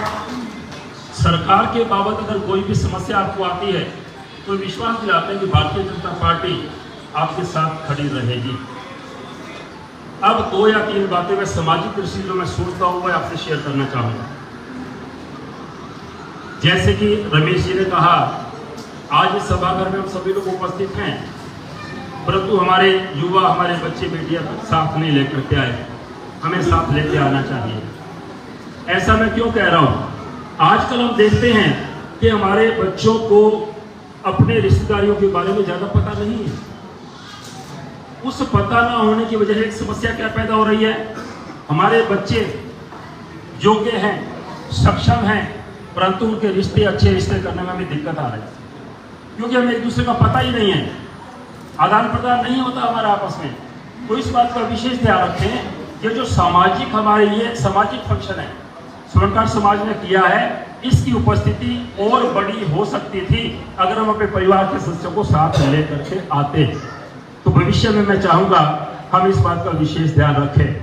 सरकार के बाबत अगर कोई भी समस्या आपको आती है तो विश्वास दिलाते हैं कि भारतीय जनता पार्टी आपके साथ खड़ी रहेगी। अब 2 या 3 बातें मैं सामाजिक दृष्टि जो मैं सोचता हूँ वह आपसे शेयर करना चाहूँगा। जैसे कि रमेश जी ने कहा, आज इस सभागार में हम सभी लोग उपस्थित हैं, परंतु हमारे युवा, हमारे बच्चे बेटियां साथ नहीं लेकर के आए, हमें साथ लेके आना चाहिए। ऐसा मैं क्यों कह रहा हूँ? आजकल हम देखते हैं कि हमारे बच्चों को अपने रिश्तेदारियों के बारे में ज्यादा पता नहीं है। उस पता ना होने की वजह से एक समस्या क्या पैदा हो रही है, हमारे बच्चे योग्य हैं, सक्षम हैं, परंतु उनके रिश्ते, अच्छे रिश्ते करने में हमें दिक्कत आ रही है, क्योंकि हमें एक दूसरे का पता ही नहीं है, आदान प्रदान नहीं होता हमारे आपस में। तो इस बात का विशेष ध्यान रखें कि जो सामाजिक हमारे लिए सामाजिक फंक्शन है स्वर्णकार समाज ने किया है, इसकी उपस्थिति और बड़ी हो सकती थी अगर हम अपने परिवार के सदस्यों को साथ लेकर के आते। तो भविष्य में मैं चाहूंगा हम इस बात का विशेष ध्यान रखें।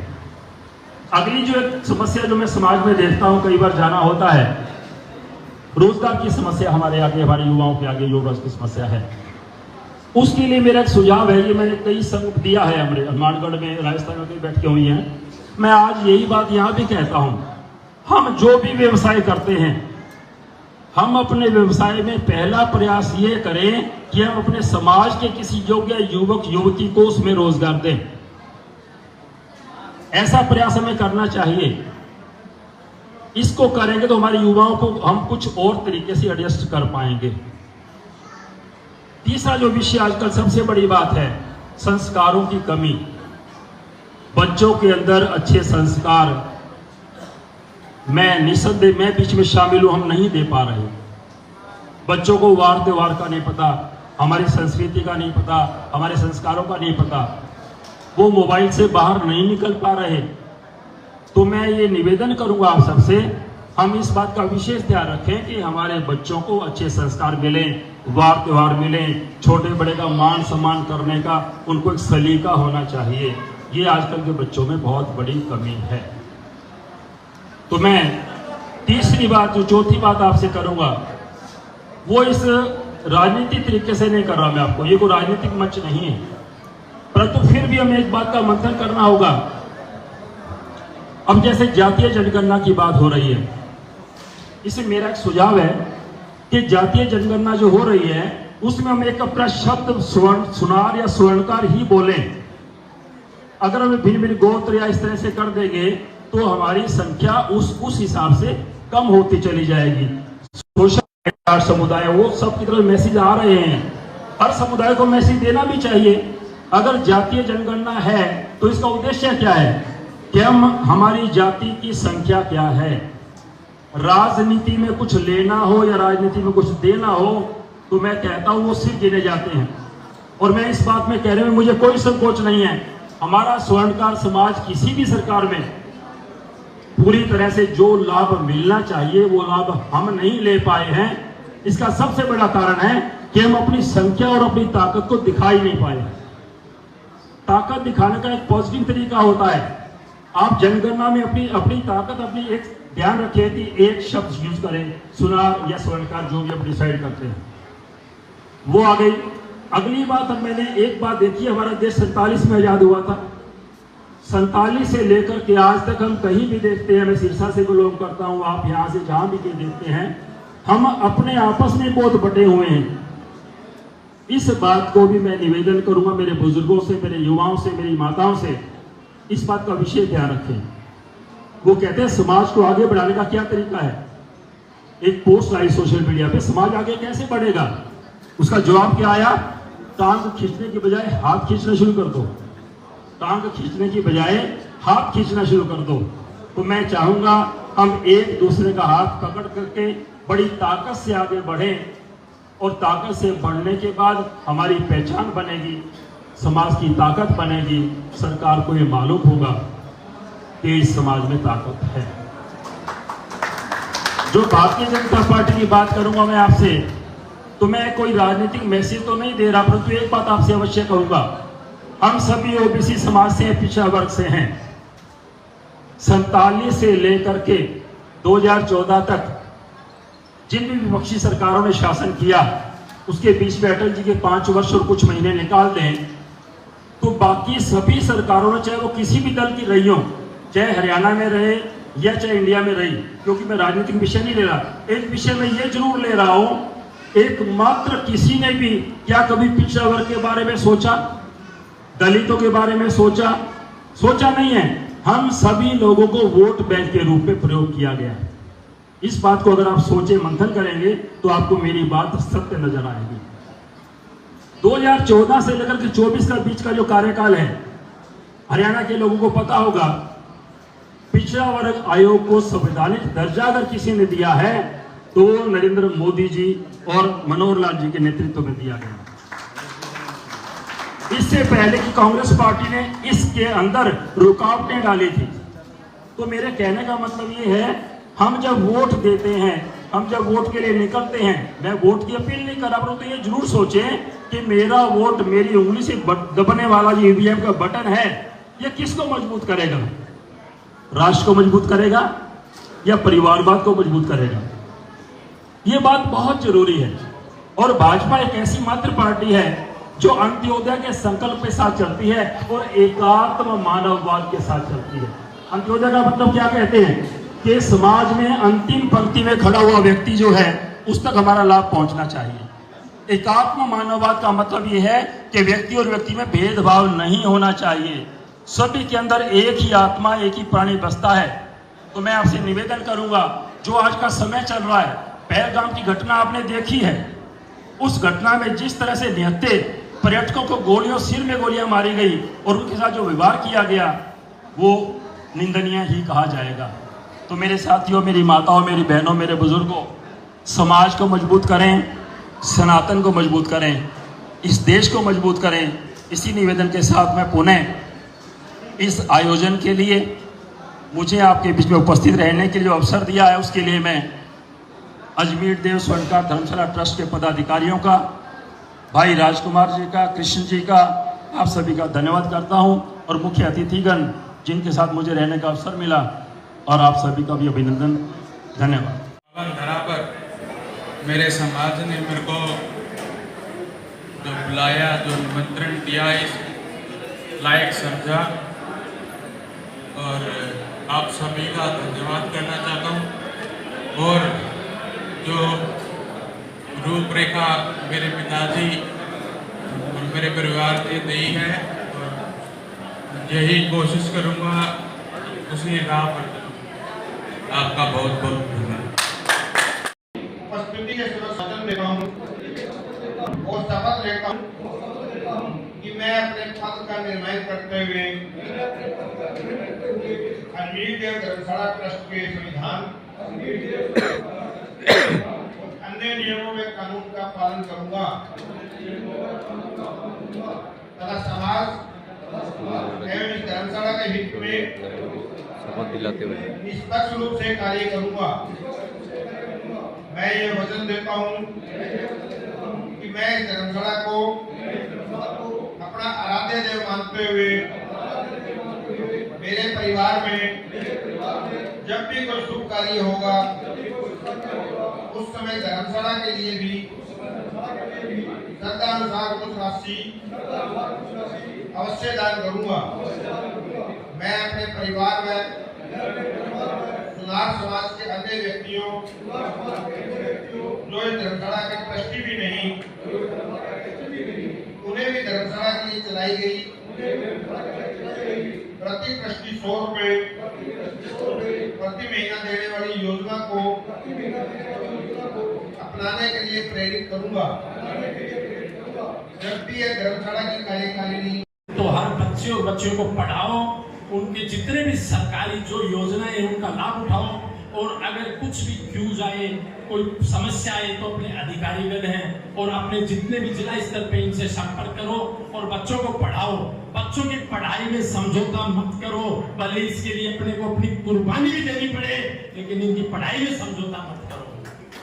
अगली जो एक समस्या जो मैं समाज में देखता हूं, कई बार जाना होता है, रोजगार की समस्या हमारे आगे, हमारे युवाओं के आगे रोजगार की समस्या है। उसके लिए मेरा एक सुझाव है, ये मैंने कई संघ दिया है, हमारे हनुमानगढ़ में, राजस्थान में कई बैठकें हुई हैं। मैं आज यही बात यहाँ भी कहता हूँ, हम जो भी व्यवसाय करते हैं, हम अपने व्यवसाय में पहला प्रयास ये करें कि हम अपने समाज के किसी योग्य युवक युवती को उसमें रोजगार दें। ऐसा प्रयास हमें करना चाहिए। इसको करेंगे तो हमारे युवाओं को हम कुछ और तरीके से एडजस्ट कर पाएंगे। तीसरा जो विषय आजकल सबसे बड़ी बात है, संस्कारों की कमी। बच्चों के अंदर अच्छे संस्कार मैं निसंदेह मैं बीच में शामिल हूं, हम नहीं दे पा रहे। बच्चों को वार त्योहार का नहीं पता, हमारी संस्कृति का नहीं पता, हमारे संस्कारों का नहीं पता, वो मोबाइल से बाहर नहीं निकल पा रहे। तो मैं ये निवेदन करूंगा आप सबसे, हम इस बात का विशेष ध्यान रखें कि हमारे बच्चों को अच्छे संस्कार मिलें, वार त्योहार मिलें, छोटे बड़े का मान सम्मान करने का उनको एक सलीका होना चाहिए। ये आजकल के बच्चों में बहुत बड़ी कमी है। तो मैं तीसरी बात, जो चौथी बात आपसे करूंगा, वो इस राजनीतिक तरीके से नहीं कर रहा मैं आपको, ये कोई राजनीतिक मंच नहीं है, परंतु फिर भी हमें एक बात का मंथन करना होगा। अब जैसे जातीय जनगणना की बात हो रही है, इसमें मेरा एक सुझाव है कि जातीय जनगणना जो हो रही है उसमें हम एक अपना शब्द स्वर्ण सुनार या स्वर्णकार ही बोलें। अगर हम भिन्न भिन्न गोत्र या इस तरह से कर देंगे तो हमारी संख्या उस हिसाब से कम होती चली जाएगी। सोशल समुदाय वो सब की तरफ मैसेज आ रहे हैं, हर समुदाय को मैसेज देना भी चाहिए। अगर जातीय जनगणना है तो इसका उद्देश्य क्या है कि हम हमारी जाति की संख्या क्या है। राजनीति में कुछ लेना हो या राजनीति में कुछ देना हो तो मैं कहता हूं वो सिर्फ गिने जाते हैं। और मैं इस बात में कह रहे हूं, मुझे कोई संकोच नहीं है, हमारा स्वर्णकार समाज किसी भी सरकार में पूरी तरह से जो लाभ मिलना चाहिए वो लाभ हम नहीं ले पाए हैं। इसका सबसे बड़ा कारण है कि हम अपनी संख्या और अपनी ताकत को दिखा ही नहीं पाए। ताकत दिखाने का एक पॉजिटिव तरीका होता है। आप जनगणना में अपनी ताकत अपनी एक ध्यान रखिए कि एक शब्द यूज करें, सुनार या स्वर्णकार जो भी आप डिसाइड करते हैं वो आ गई। अगली बात, अब मैंने एक बात देखी, हमारा देश 47 में आजाद हुआ था। 47 से लेकर के आज तक हम कहीं भी देखते हैं, मैं सिरसा से बिलोंग करता हूं, आप यहां से जहां भी देखते हैं, हम अपने आपस में बहुत बटे हुए हैं। इस बात को भी मैं निवेदन करूंगा मेरे बुजुर्गों से, मेरे युवाओं से, मेरी माताओं से, इस बात का विशेष ध्यान रखें। वो कहते हैं समाज को आगे बढ़ाने का क्या तरीका है। एक पोस्ट आई सोशल मीडिया पे, समाज आगे कैसे बढ़ेगा, उसका जवाब क्या आया, टांग खींचने की बजाय हाथ खींचना शुरू कर दो। टांग खींचने की बजाय हाथ खींचना शुरू कर दो। तो मैं चाहूंगा हम एक दूसरे का हाथ पकड़ करके बड़ी ताकत से आगे बढ़ें, और ताकत से बढ़ने के बाद हमारी पहचान बनेगी, समाज की ताकत बनेगी। सरकार को ये मालूम होगा कि इस समाज में ताकत है। जो भारतीय जनता पार्टी की बात करूंगा मैं आपसे, तो मैं कोई राजनीतिक मैसेज तो नहीं दे रहा, परंतु एक बात आपसे अवश्य कहूंगा, हम सभी ओबीसी समाज से, पिछड़ा वर्ग से हैं। 47 से लेकर के 2014 तक जिन भी विपक्षी सरकारों ने शासन किया, उसके बीच में अटल जी के 5 वर्ष और कुछ महीने निकाल दें तो बाकी सभी सरकारों ने, चाहे वो किसी भी दल की रही हो, चाहे हरियाणा में रहे या चाहे इंडिया में रही, क्योंकि मैं राजनीतिक विषय नहीं ले रहा, एक विषय में ये जरूर ले रहा हूं, एकमात्र किसी ने भी क्या कभी पिछड़ा वर्ग के बारे में सोचा, दलितों के बारे में सोचा नहीं है। हम सभी लोगों को वोट बैंक के रूप में प्रयोग किया गया। इस बात को अगर आप सोचे मंथन करेंगे तो आपको मेरी बात सत्य नजर आएगी। 2014 से लेकर के 24 का बीच का जो कार्यकाल है, हरियाणा के लोगों को पता होगा, पिछड़ा वर्ग आयोग को संवैधानिक दर्जा अगर किसी ने दिया है तो नरेंद्र मोदी जी और मनोहर लाल जी के नेतृत्व में दिया गया। इससे पहले की कांग्रेस पार्टी ने इसके अंदर रुकावटें डाली थी। तो मेरे कहने का मतलब ये है, हम जब वोट देते हैं, हम जब वोट के लिए निकलते हैं, मैं वोट की अपील नहीं कर रहा, तो ये जरूर सोचें कि मेरा वोट मेरी उंगली से दबने वाला जो ईवीएम का बटन है, ये किसको मजबूत करेगा, राष्ट्र को मजबूत करेगा या परिवारवाद को मजबूत करेगा। ये बात बहुत जरूरी है। और भाजपा एक ऐसी मात्र पार्टी है जो अंत्योदय के संकल्प के साथ चलती है और एकात्म मानववाद के साथ चलती है। अंत्योदय का मतलब क्या कहते हैं कि समाज में अंतिम पंक्ति में खड़ा हुआ व्यक्ति जो है उस तक हमारा लाभ पहुंचना चाहिए। एकात्म मानववाद का मतलब यह है कि व्यक्ति और व्यक्ति में भेदभाव नहीं होना चाहिए, सभी के अंदर एक ही आत्मा, एक ही प्राणी बसता है। तो मैं आपसे निवेदन करूंगा, जो आज का समय चल रहा है, पहलगाम की घटना आपने देखी है, उस घटना में जिस तरह से निहत्थे पर्यटकों को गोलियों, सिर में गोलियां मारी गई और उनके साथ जो व्यवहार किया गया वो निंदनीय ही कहा जाएगा। तो मेरे साथियों, मेरी माताओं, मेरी बहनों, मेरे बुजुर्गों, समाज को मजबूत करें, सनातन को मजबूत करें, इस देश को मजबूत करें। इसी निवेदन के साथ मैं पुनः इस आयोजन के लिए, मुझे आपके बीच में उपस्थित रहने के लिए जो अवसर दिया है, उसके लिए मैं अजमेर देव स्वर्णकार धर्मशाला ट्रस्ट के पदाधिकारियों का, भाई राजकुमार जी का, कृष्ण जी का, आप सभी का धन्यवाद करता हूं, और मुख्य अतिथिगण जिनके साथ मुझे रहने का अवसर मिला, और आप सभी का भी अभिनंदन, धन्यवाद। पावन धरा पर मेरे समाज ने मेरे को जो बुलाया, जो निमंत्रण दिया, इस लायक समझा, और आप सभी का धन्यवाद करना चाहता हूँ। और जो रूपरेखा मेरे पिताजी और मेरे परिवार ने दी है और यही कोशिश करूँगा उसी राह पर चलूं। आपका बहुत बहुत धन्यवाद। उपस्थिति के वचन देता हूँ और शपथ लेता हूँ कि मैं अपने पद का निर्वहन करते हुए अजमेर देव धर्मशाला ट्रस्ट के संविधान अन्य नियमों में कानून का पालन करूंगा तथा समाज एवं इस धर्मशाला के हित में शपथ दिलाते हुए निष्पक्ष रूप से कार्य करूंगा। मैं ये वचन देता हूँ कि मैं इस धर्मशाला को अपना आराध्य देव मानते हुए मेरे परिवार में जब भी कोई शुभ कार्य होगा उस समय धर्मशाला के लिए भी श्रद्धानुसार कुछ राशि अवश्य दान करूंगा। मैं अपने परिवार में सुनार समाज के अन्य व्यक्तियों जो इस धर्मशाला के ट्रस्टी भी नहीं उन्हें भी धर्मशाला के लिए चलाई गई प्रति ट्रस्टी 100 रुपए प्रति महीना देने वाली योजना को अपनाने के लिए प्रेरित करूंगा। जब भी यह धर्मशाला की कार्यकारिणी तो हर बच्चे और बच्चों को पढ़ाओ, उनके जितने भी सरकारी जो योजनाएं हैं उनका लाभ उठाओ और अगर कुछ भी क्यूज आए कोई समस्या आए तो अपने अधिकारीगण हैं और अपने जितने भी जिला स्तर पे इनसे संपर्क करो और बच्चों को पढ़ाओ। बच्चों की पढ़ाई में समझौता मत करो, भले इसके लिए अपने को अपनी कुर्बानी भी देनी पड़े लेकिन इनकी पढ़ाई में समझौता मत करो।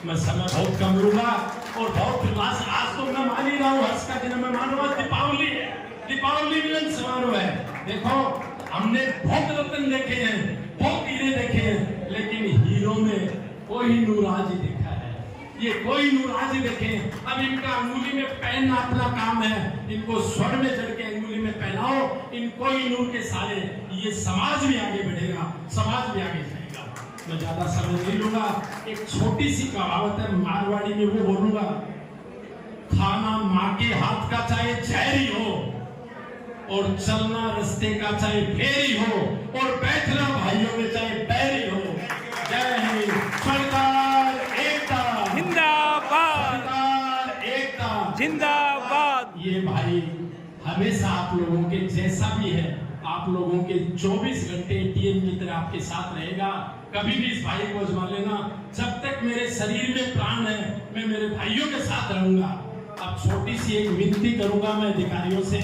मैं समय बहुत कम लूंगा और बहुत उल्लास। आज तो मैं मान ही रहा हूँ हर्ष का दिन मैं मानूंगा दीपावली है, दीपावली मिलन समारोह है। देखो हमने बहुत रत्न देखे हैं, बहुत हीरे देखे हैं लेकिन हीरो में कोई नूर आज ही देखा है, ये कोई नूर आज ही देखे। अब इनका अंगुली में पहनना अपना काम है, इनको स्वर्ण में जड़ के अंगुली में पहनाओ, इन कोई नूर के सारे ये समाज भी आगे बढ़ेगा, समाज भी आगे जाएगा। मैं ज्यादा समय नहीं लूंगा, एक छोटी सी कहावत है मारवाड़ी में वो बोलूंगा, खाना माँ के हाथ का चाहे जहरी हो और चलना रास्ते का चाहे फेरी हो और बैठना भाइयों में चाहे बैरी हो। जय हिंद, सरकार एकता जिंदाबाद, सरकार एकता जिंदाबाद। ये भाई हमेशा आप लोगों के जैसा भी है, आप लोगों के 24 घंटे एटीएम की तरह आपके साथ रहेगा। कभी भी इस भाई को आजमा लेना, जब तक मेरे शरीर में प्राण है मैं मेरे भाइयों के साथ रहूंगा। अब छोटी सी एक विनती करूंगा मैं अधिकारियों से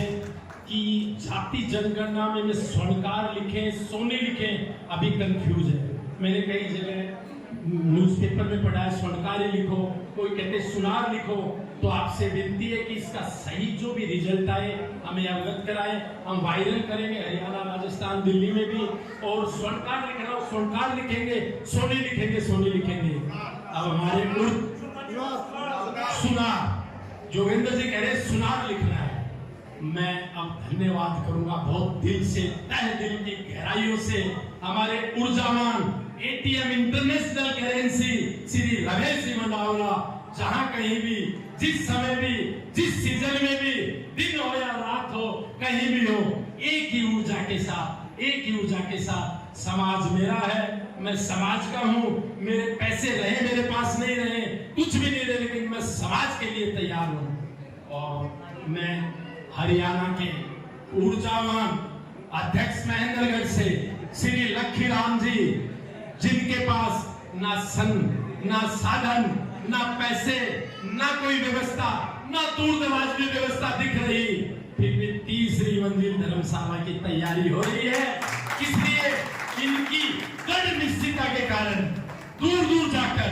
कि जाति जनगणना में स्वर्णकार लिखे सोने लिखे, अभी कंफ्यूज है। मैंने कई जगह न्यूज़पेपर में पढ़ा है स्वर्णकार लिखो, कोई कहते सुनार लिखो। तो आपसे विनती है कि इसका सही जो भी रिजल्ट आए हमें अवगत कराएं, हम वायरल करेंगे हरियाणा, राजस्थान, दिल्ली में भी। और स्वर्णकार लिखना हो स्वर्णकार लिखेंगे, सोने लिखेंगे सोने लिखेंगे। अब हमारे सुनार जोगेंद्र जी कह रहे सुनार लिखना है। मैं अब धन्यवाद करूंगा बहुत दिल से, तहे दिल की गहराइयों से हमारे ऊर्जावान ATM international currency Shri Ramesh ji Mandawala, जहां कहीं भी जिस समय भी जिस सीजन में भी दिन हो या रात हो कहीं भी हो, एक ही ऊर्जा के साथ, एक ही ऊर्जा के साथ समाज मेरा है, मैं समाज का हूं। मेरे पैसे रहे मेरे पास नहीं रहे, कुछ भी नहीं रहे, लेकिन मैं समाज के लिए तैयार हूं। और मैं हरियाणा के ऊर्जावान अध्यक्ष महेंद्रगढ़ से श्री लखीराम जी, जिनके पास ना सन ना साधन ना पैसे ना कोई व्यवस्था ना दूर दराज में व्यवस्था दिख रही, फिर भी तीसरी मंजिल धर्मशाला की तैयारी हो रही है। इसलिए इनकी दृढ़ निश्चितता के कारण दूर दूर जाकर,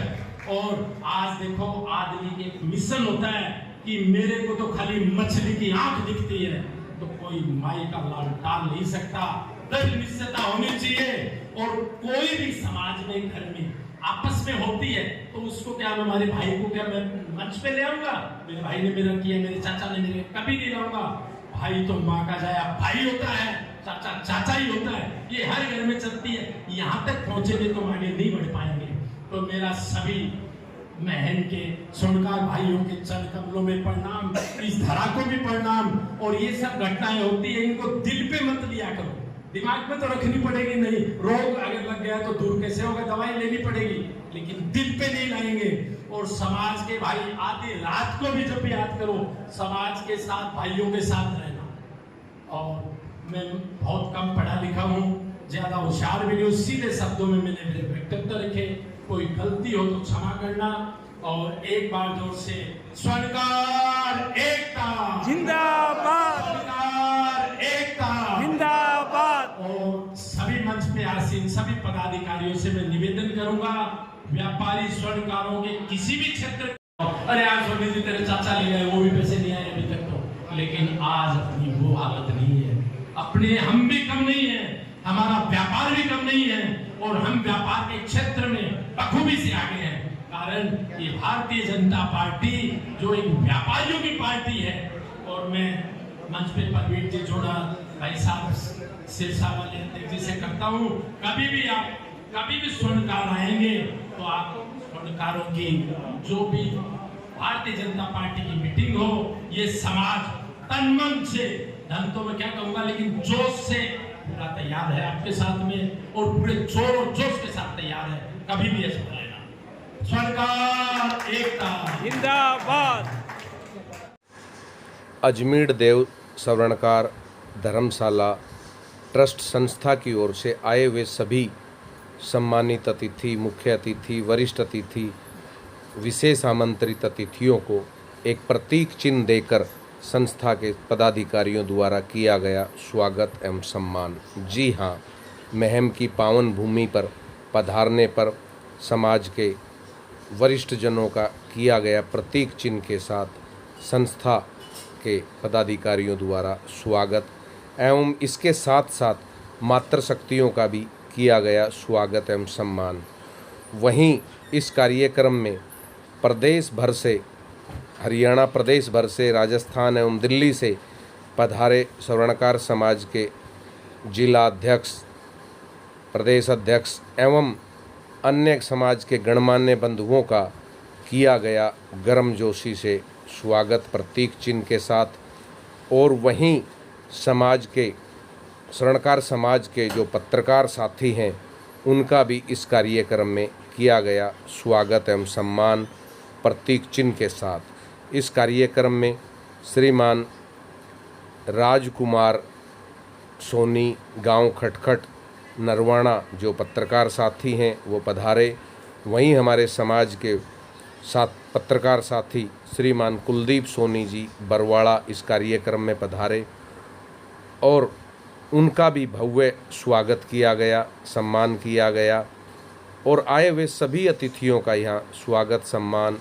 और आज देखो आदमी के एक मिशन होता है कि मेरे को तो खाली मछली की आंख दिखती है, तो कोई माई का लाल टाल नहीं सकता। दृढ़ निश्चयता होनी चाहिए। और कोई भी समाज में घर में आपस में होती है तो उसको क्या, मैं हमारे भाई को क्या मैं मंच पे ले आऊंगा, मेरे भाई ने मेरा किया, मेरे चाचा ने मेरे, कभी नहीं लाऊंगा। भाई तो माँ का जाया भाई होता है, चाचा चाचा ही होता है, ये हर घर में चलती है। यहाँ तक पहुंचेंगे तो आगे नहीं बढ़ पाएंगे। तो मेरा सभी महम के स्वर्णकार भाइयों के चरण कमलों में प्रणाम, इस धरा को भी प्रणाम। और ये सब घटनाएं होती है, इनको दिल पे मत लिया करो, दिमाग में तो रखनी पड़ेगी नहीं। रोग अगर लग गया तो दूर कैसे होगा, दवाई लेनी पड़ेगी, लेकिन दिल पे नहीं लाएंगे। और समाज के भाई आधी रात को भी जब याद करो, समाज के साथ, भाइयों के साथ रहना। और मैं बहुत कम पढ़ा लिखा हूँ, ज्यादा होशियार भी नहीं, सीधे शब्दों में मैंने मेरे व्यक्तित्व रखे। कोई गलती हो तो क्षमा करना। और एक बार जोर से स्वर्णकार एकता जिंदाबाद, स्वर्णकार एकता जिंदाबाद। और सभी मंच पे आसीन सभी पदाधिकारियों से मैं निवेदन करूंगा, व्यापारी स्वर्णकारों के किसी भी क्षेत्र, अरे आज सोनी जी तेरे चाचा ले गए, वो भी पैसे नहीं आए अभी तक तो, लेकिन आज अपनी वो हालत नहीं है। अपने हम भी कम नहीं है, हमारा व्यापार भी कम नहीं है, और हम व्यापार के क्षेत्र में बखूबी से आगे हैं। कारण ये भारतीय जनता पार्टी जो एक व्यापारियों की पार्टी है। और मैं मंच पे परवीन जी जोड़ा, भाई साहब सिरसा वाले अध्यक्ष जी से करता हूँ, कभी भी स्वर्णकार आएंगे तो आप स्वर्णकारों की जो भी भारतीय जनता पार्टी की मीटिंग हो, ये समाज तन मन से, धन तो मैं क्या कहूँगा, लेकिन जोश से पूरा तैयार है आपके साथ में, और पूरे जोर और जोश के साथ तैयार है। कभी भी ऐसा बोलेगा। स्वर्णकार एकता जिंदाबाद। अजमेर देव स्वर्णकार धर्मशाला ट्रस्ट संस्था की ओर से आए हुए सभी सम्मानित अतिथि, मुख्य अतिथि, वरिष्ठ अतिथि, विशेष आमंत्रित अतिथियों को एक प्रतीक चिन्ह देकर संस्था के पदाधिकारियों द्वारा किया गया स्वागत एवं सम्मान। जी हाँ, महम की पावन भूमि पर पधारने पर समाज के वरिष्ठ जनों का किया गया प्रतीक चिन्ह के साथ संस्था के पदाधिकारियों द्वारा स्वागत एवं इसके साथ साथ मातृशक्तियों का भी किया गया स्वागत एवं सम्मान। वहीं इस कार्यक्रम में प्रदेश भर से, हरियाणा प्रदेश भर से, राजस्थान एवं दिल्ली से पधारे स्वर्णकार समाज के जिला अध्यक्ष, प्रदेश अध्यक्ष एवं अन्य समाज के गणमान्य बंधुओं का किया गया गर्मजोशी से स्वागत प्रतीक चिन्ह के साथ। और वहीं समाज के, स्वर्णकार समाज के जो पत्रकार साथी हैं, उनका भी इस कार्यक्रम में किया गया स्वागत एवं सम्मान प्रतीक चिन्ह के साथ। इस कार्यक्रम में श्रीमान राजकुमार सोनी, गांव खटखट, नरवाना, जो पत्रकार साथी हैं वो पधारे। वहीं हमारे समाज के साथ पत्रकार साथी श्रीमान कुलदीप सोनी जी बरवाड़ा इस कार्यक्रम में पधारे और उनका भी भव्य स्वागत किया गया, सम्मान किया गया। और आए हुए सभी अतिथियों का यहाँ स्वागत सम्मान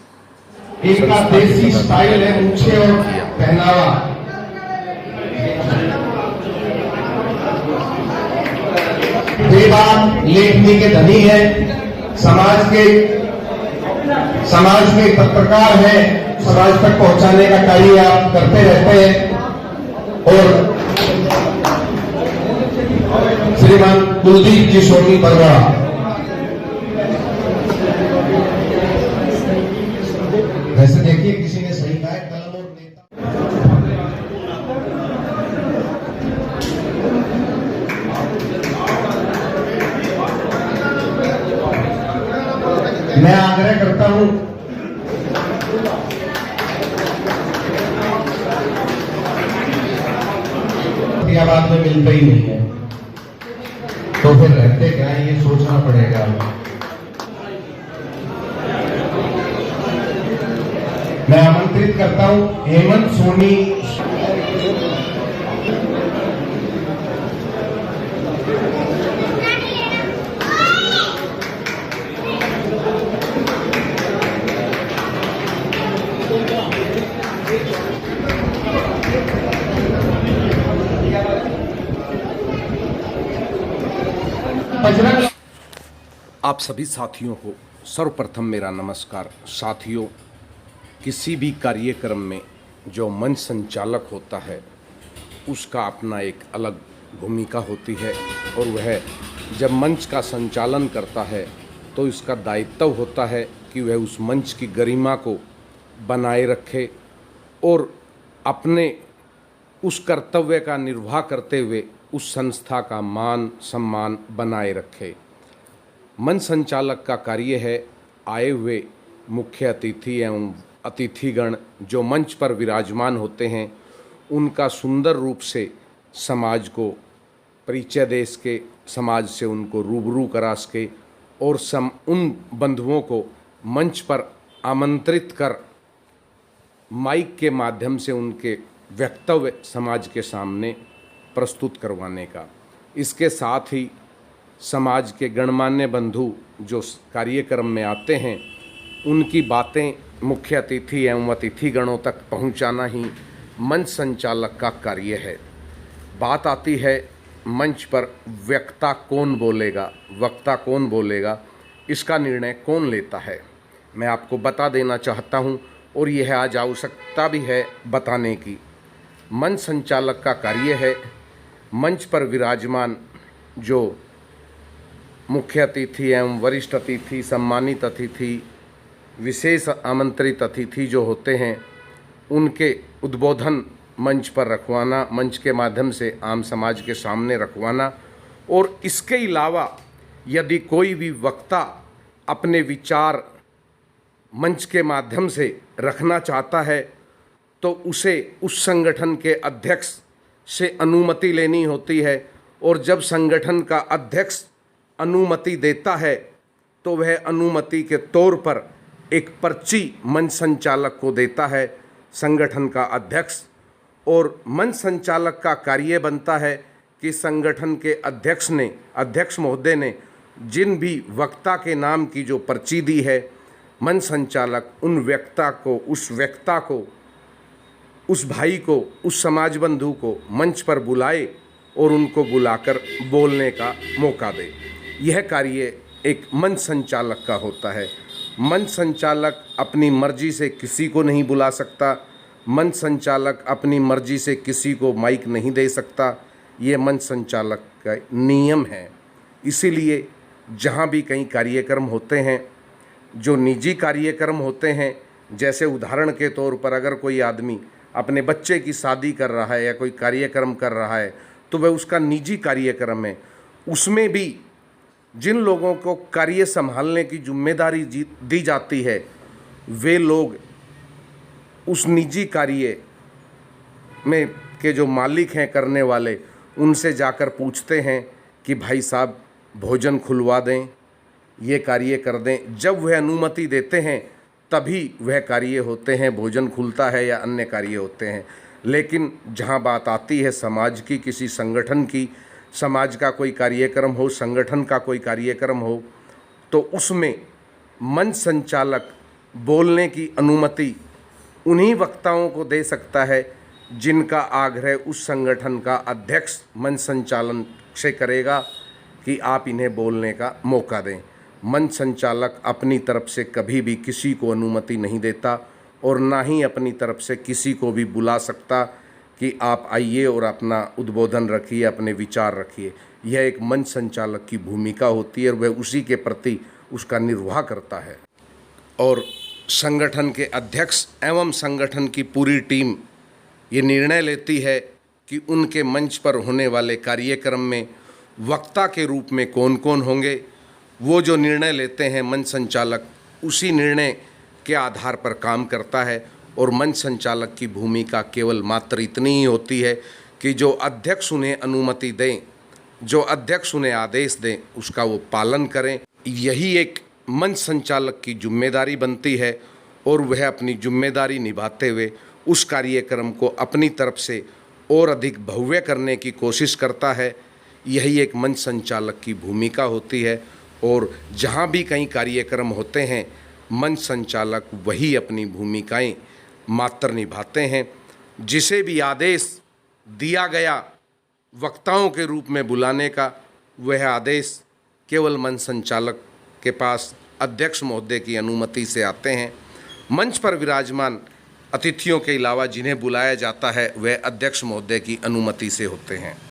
इनका देसी स्टाइल है, मूछें और पहनावा। बेबाक लेखनी के धनी है, समाज के पत्रकार हैं, समाज तक पहुंचाने का कार्य आप करते रहते हैं। और श्रीमान कुलदीप जी सोनी बरवाड़ा, वैसे देखिए किसी ने सही कहा है, कलम और नेता। मैं आग्रह करता हूं बाद में मिलता ही नहीं है तो फिर रहते क्या है, ये सोचना पड़ेगा। मैं आमंत्रित करता हूं हेमंत सोनी, बजरंग। आप सभी साथियों को सर्वप्रथम मेरा नमस्कार। साथियों, किसी भी कार्यक्रम में जो मंच संचालक होता है उसका अपना एक अलग भूमिका होती है, और वह जब मंच का संचालन करता है तो इसका दायित्व होता है कि वह उस मंच की गरिमा को बनाए रखे और अपने उस कर्तव्य का निर्वाह करते हुए उस संस्था का मान सम्मान बनाए रखे। मंच संचालक का कार्य है आए हुए मुख्य अतिथि एवं अतिथिगण जो मंच पर विराजमान होते हैं उनका सुंदर रूप से समाज को परिचय दे सके, समाज से उनको रूबरू करा सके और उन बंधुओं को मंच पर आमंत्रित कर माइक के माध्यम से उनके वक्तव्य समाज के सामने प्रस्तुत करवाने का। इसके साथ ही समाज के गणमान्य बंधु जो कार्यक्रम में आते हैं उनकी बातें मुख्य अतिथि एवं अतिथिगणों तक पहुंचाना ही मंच संचालक का कार्य है। बात आती है मंच पर वक्ता कौन बोलेगा, वक्ता कौन बोलेगा, इसका निर्णय कौन लेता है। मैं आपको बता देना चाहता हूं और यह आज आवश्यकता भी है बताने की। मंच संचालक का कार्य है मंच पर विराजमान जो मुख्य अतिथि एवं वरिष्ठ अतिथि, सम्मानित अतिथि, विशेष आमंत्रित अतिथि जो होते हैं उनके उद्बोधन मंच पर रखवाना, मंच के माध्यम से आम समाज के सामने रखवाना। और इसके अलावा यदि कोई भी वक्ता अपने विचार मंच के माध्यम से रखना चाहता है तो उसे उस संगठन के अध्यक्ष से अनुमति लेनी होती है और जब संगठन का अध्यक्ष अनुमति देता है तो वह अनुमति के तौर पर एक पर्ची मंच संचालक को देता है संगठन का अध्यक्ष। और मंच संचालक का कार्य बनता है कि संगठन के अध्यक्ष महोदय ने जिन भी वक्ता के नाम की जो पर्ची दी है, मंच संचालक उन वक्ता को, उस भाई को, उस समाज बंधु को मंच पर बुलाए और उनको बुलाकर बोलने का मौका दे। यह कार्य एक मंच संचालक का होता है। मंच संचालक अपनी मर्जी से किसी को नहीं बुला सकता, मंच संचालक अपनी मर्जी से किसी को माइक नहीं दे सकता। ये मंच संचालक का नियम है। इसीलिए जहाँ भी कहीं कार्यक्रम होते हैं, जो निजी कार्यक्रम होते हैं, जैसे उदाहरण के तौर पर अगर कोई आदमी अपने बच्चे की शादी कर रहा है या कोई कार्यक्रम कर रहा है तो वह उसका निजी कार्यक्रम है। उसमें भी जिन लोगों को कार्य संभालने की जिम्मेदारी दी जाती है वे लोग उस निजी कार्य में के जो मालिक हैं, करने वाले, उनसे जाकर पूछते हैं कि भाई साहब भोजन खुलवा दें, ये कार्य कर दें। जब वह अनुमति देते हैं तभी वह कार्य होते हैं, भोजन खुलता है या अन्य कार्य होते हैं। लेकिन जहाँ बात आती है समाज की, किसी संगठन की, समाज का कोई कार्यक्रम हो, संगठन का कोई कार्यक्रम हो, तो उसमें मंच संचालक बोलने की अनुमति उन्हीं वक्ताओं को दे सकता है जिनका आग्रह उस संगठन का अध्यक्ष मंच संचालन से करेगा कि आप इन्हें बोलने का मौका दें। मंच संचालक अपनी तरफ से कभी भी किसी को अनुमति नहीं देता और ना ही अपनी तरफ से किसी को भी बुला सकता कि आप आइए और अपना उद्बोधन रखिए, अपने विचार रखिए। यह एक मंच संचालक की भूमिका होती है और वह उसी के प्रति उसका निर्वाह करता है। और संगठन के अध्यक्ष एवं संगठन की पूरी टीम ये निर्णय लेती है कि उनके मंच पर होने वाले कार्यक्रम में वक्ता के रूप में कौन कौन होंगे। वो जो निर्णय लेते हैं मंच संचालक उसी निर्णय के आधार पर काम करता है। और मंच संचालक की भूमिका केवल मात्र इतनी ही होती है कि जो अध्यक्ष उन्हें अनुमति दें, जो अध्यक्ष उन्हें आदेश दें, उसका वो पालन करें। यही एक मंच संचालक की जिम्मेदारी बनती है और वह अपनी जिम्मेदारी निभाते हुए उस कार्यक्रम को अपनी तरफ से और अधिक भव्य करने की कोशिश करता है। यही एक मंच संचालक की भूमिका होती है। और जहाँ भी कहीं कार्यक्रम होते हैं मंच संचालक वही अपनी भूमिकाएं मात्र निभाते हैं। जिसे भी आदेश दिया गया वक्ताओं के रूप में बुलाने का, वह आदेश केवल मंच संचालक के पास अध्यक्ष महोदय की अनुमति से आते हैं। मंच पर विराजमान अतिथियों के अलावा जिन्हें बुलाया जाता है वह अध्यक्ष महोदय की अनुमति से होते हैं।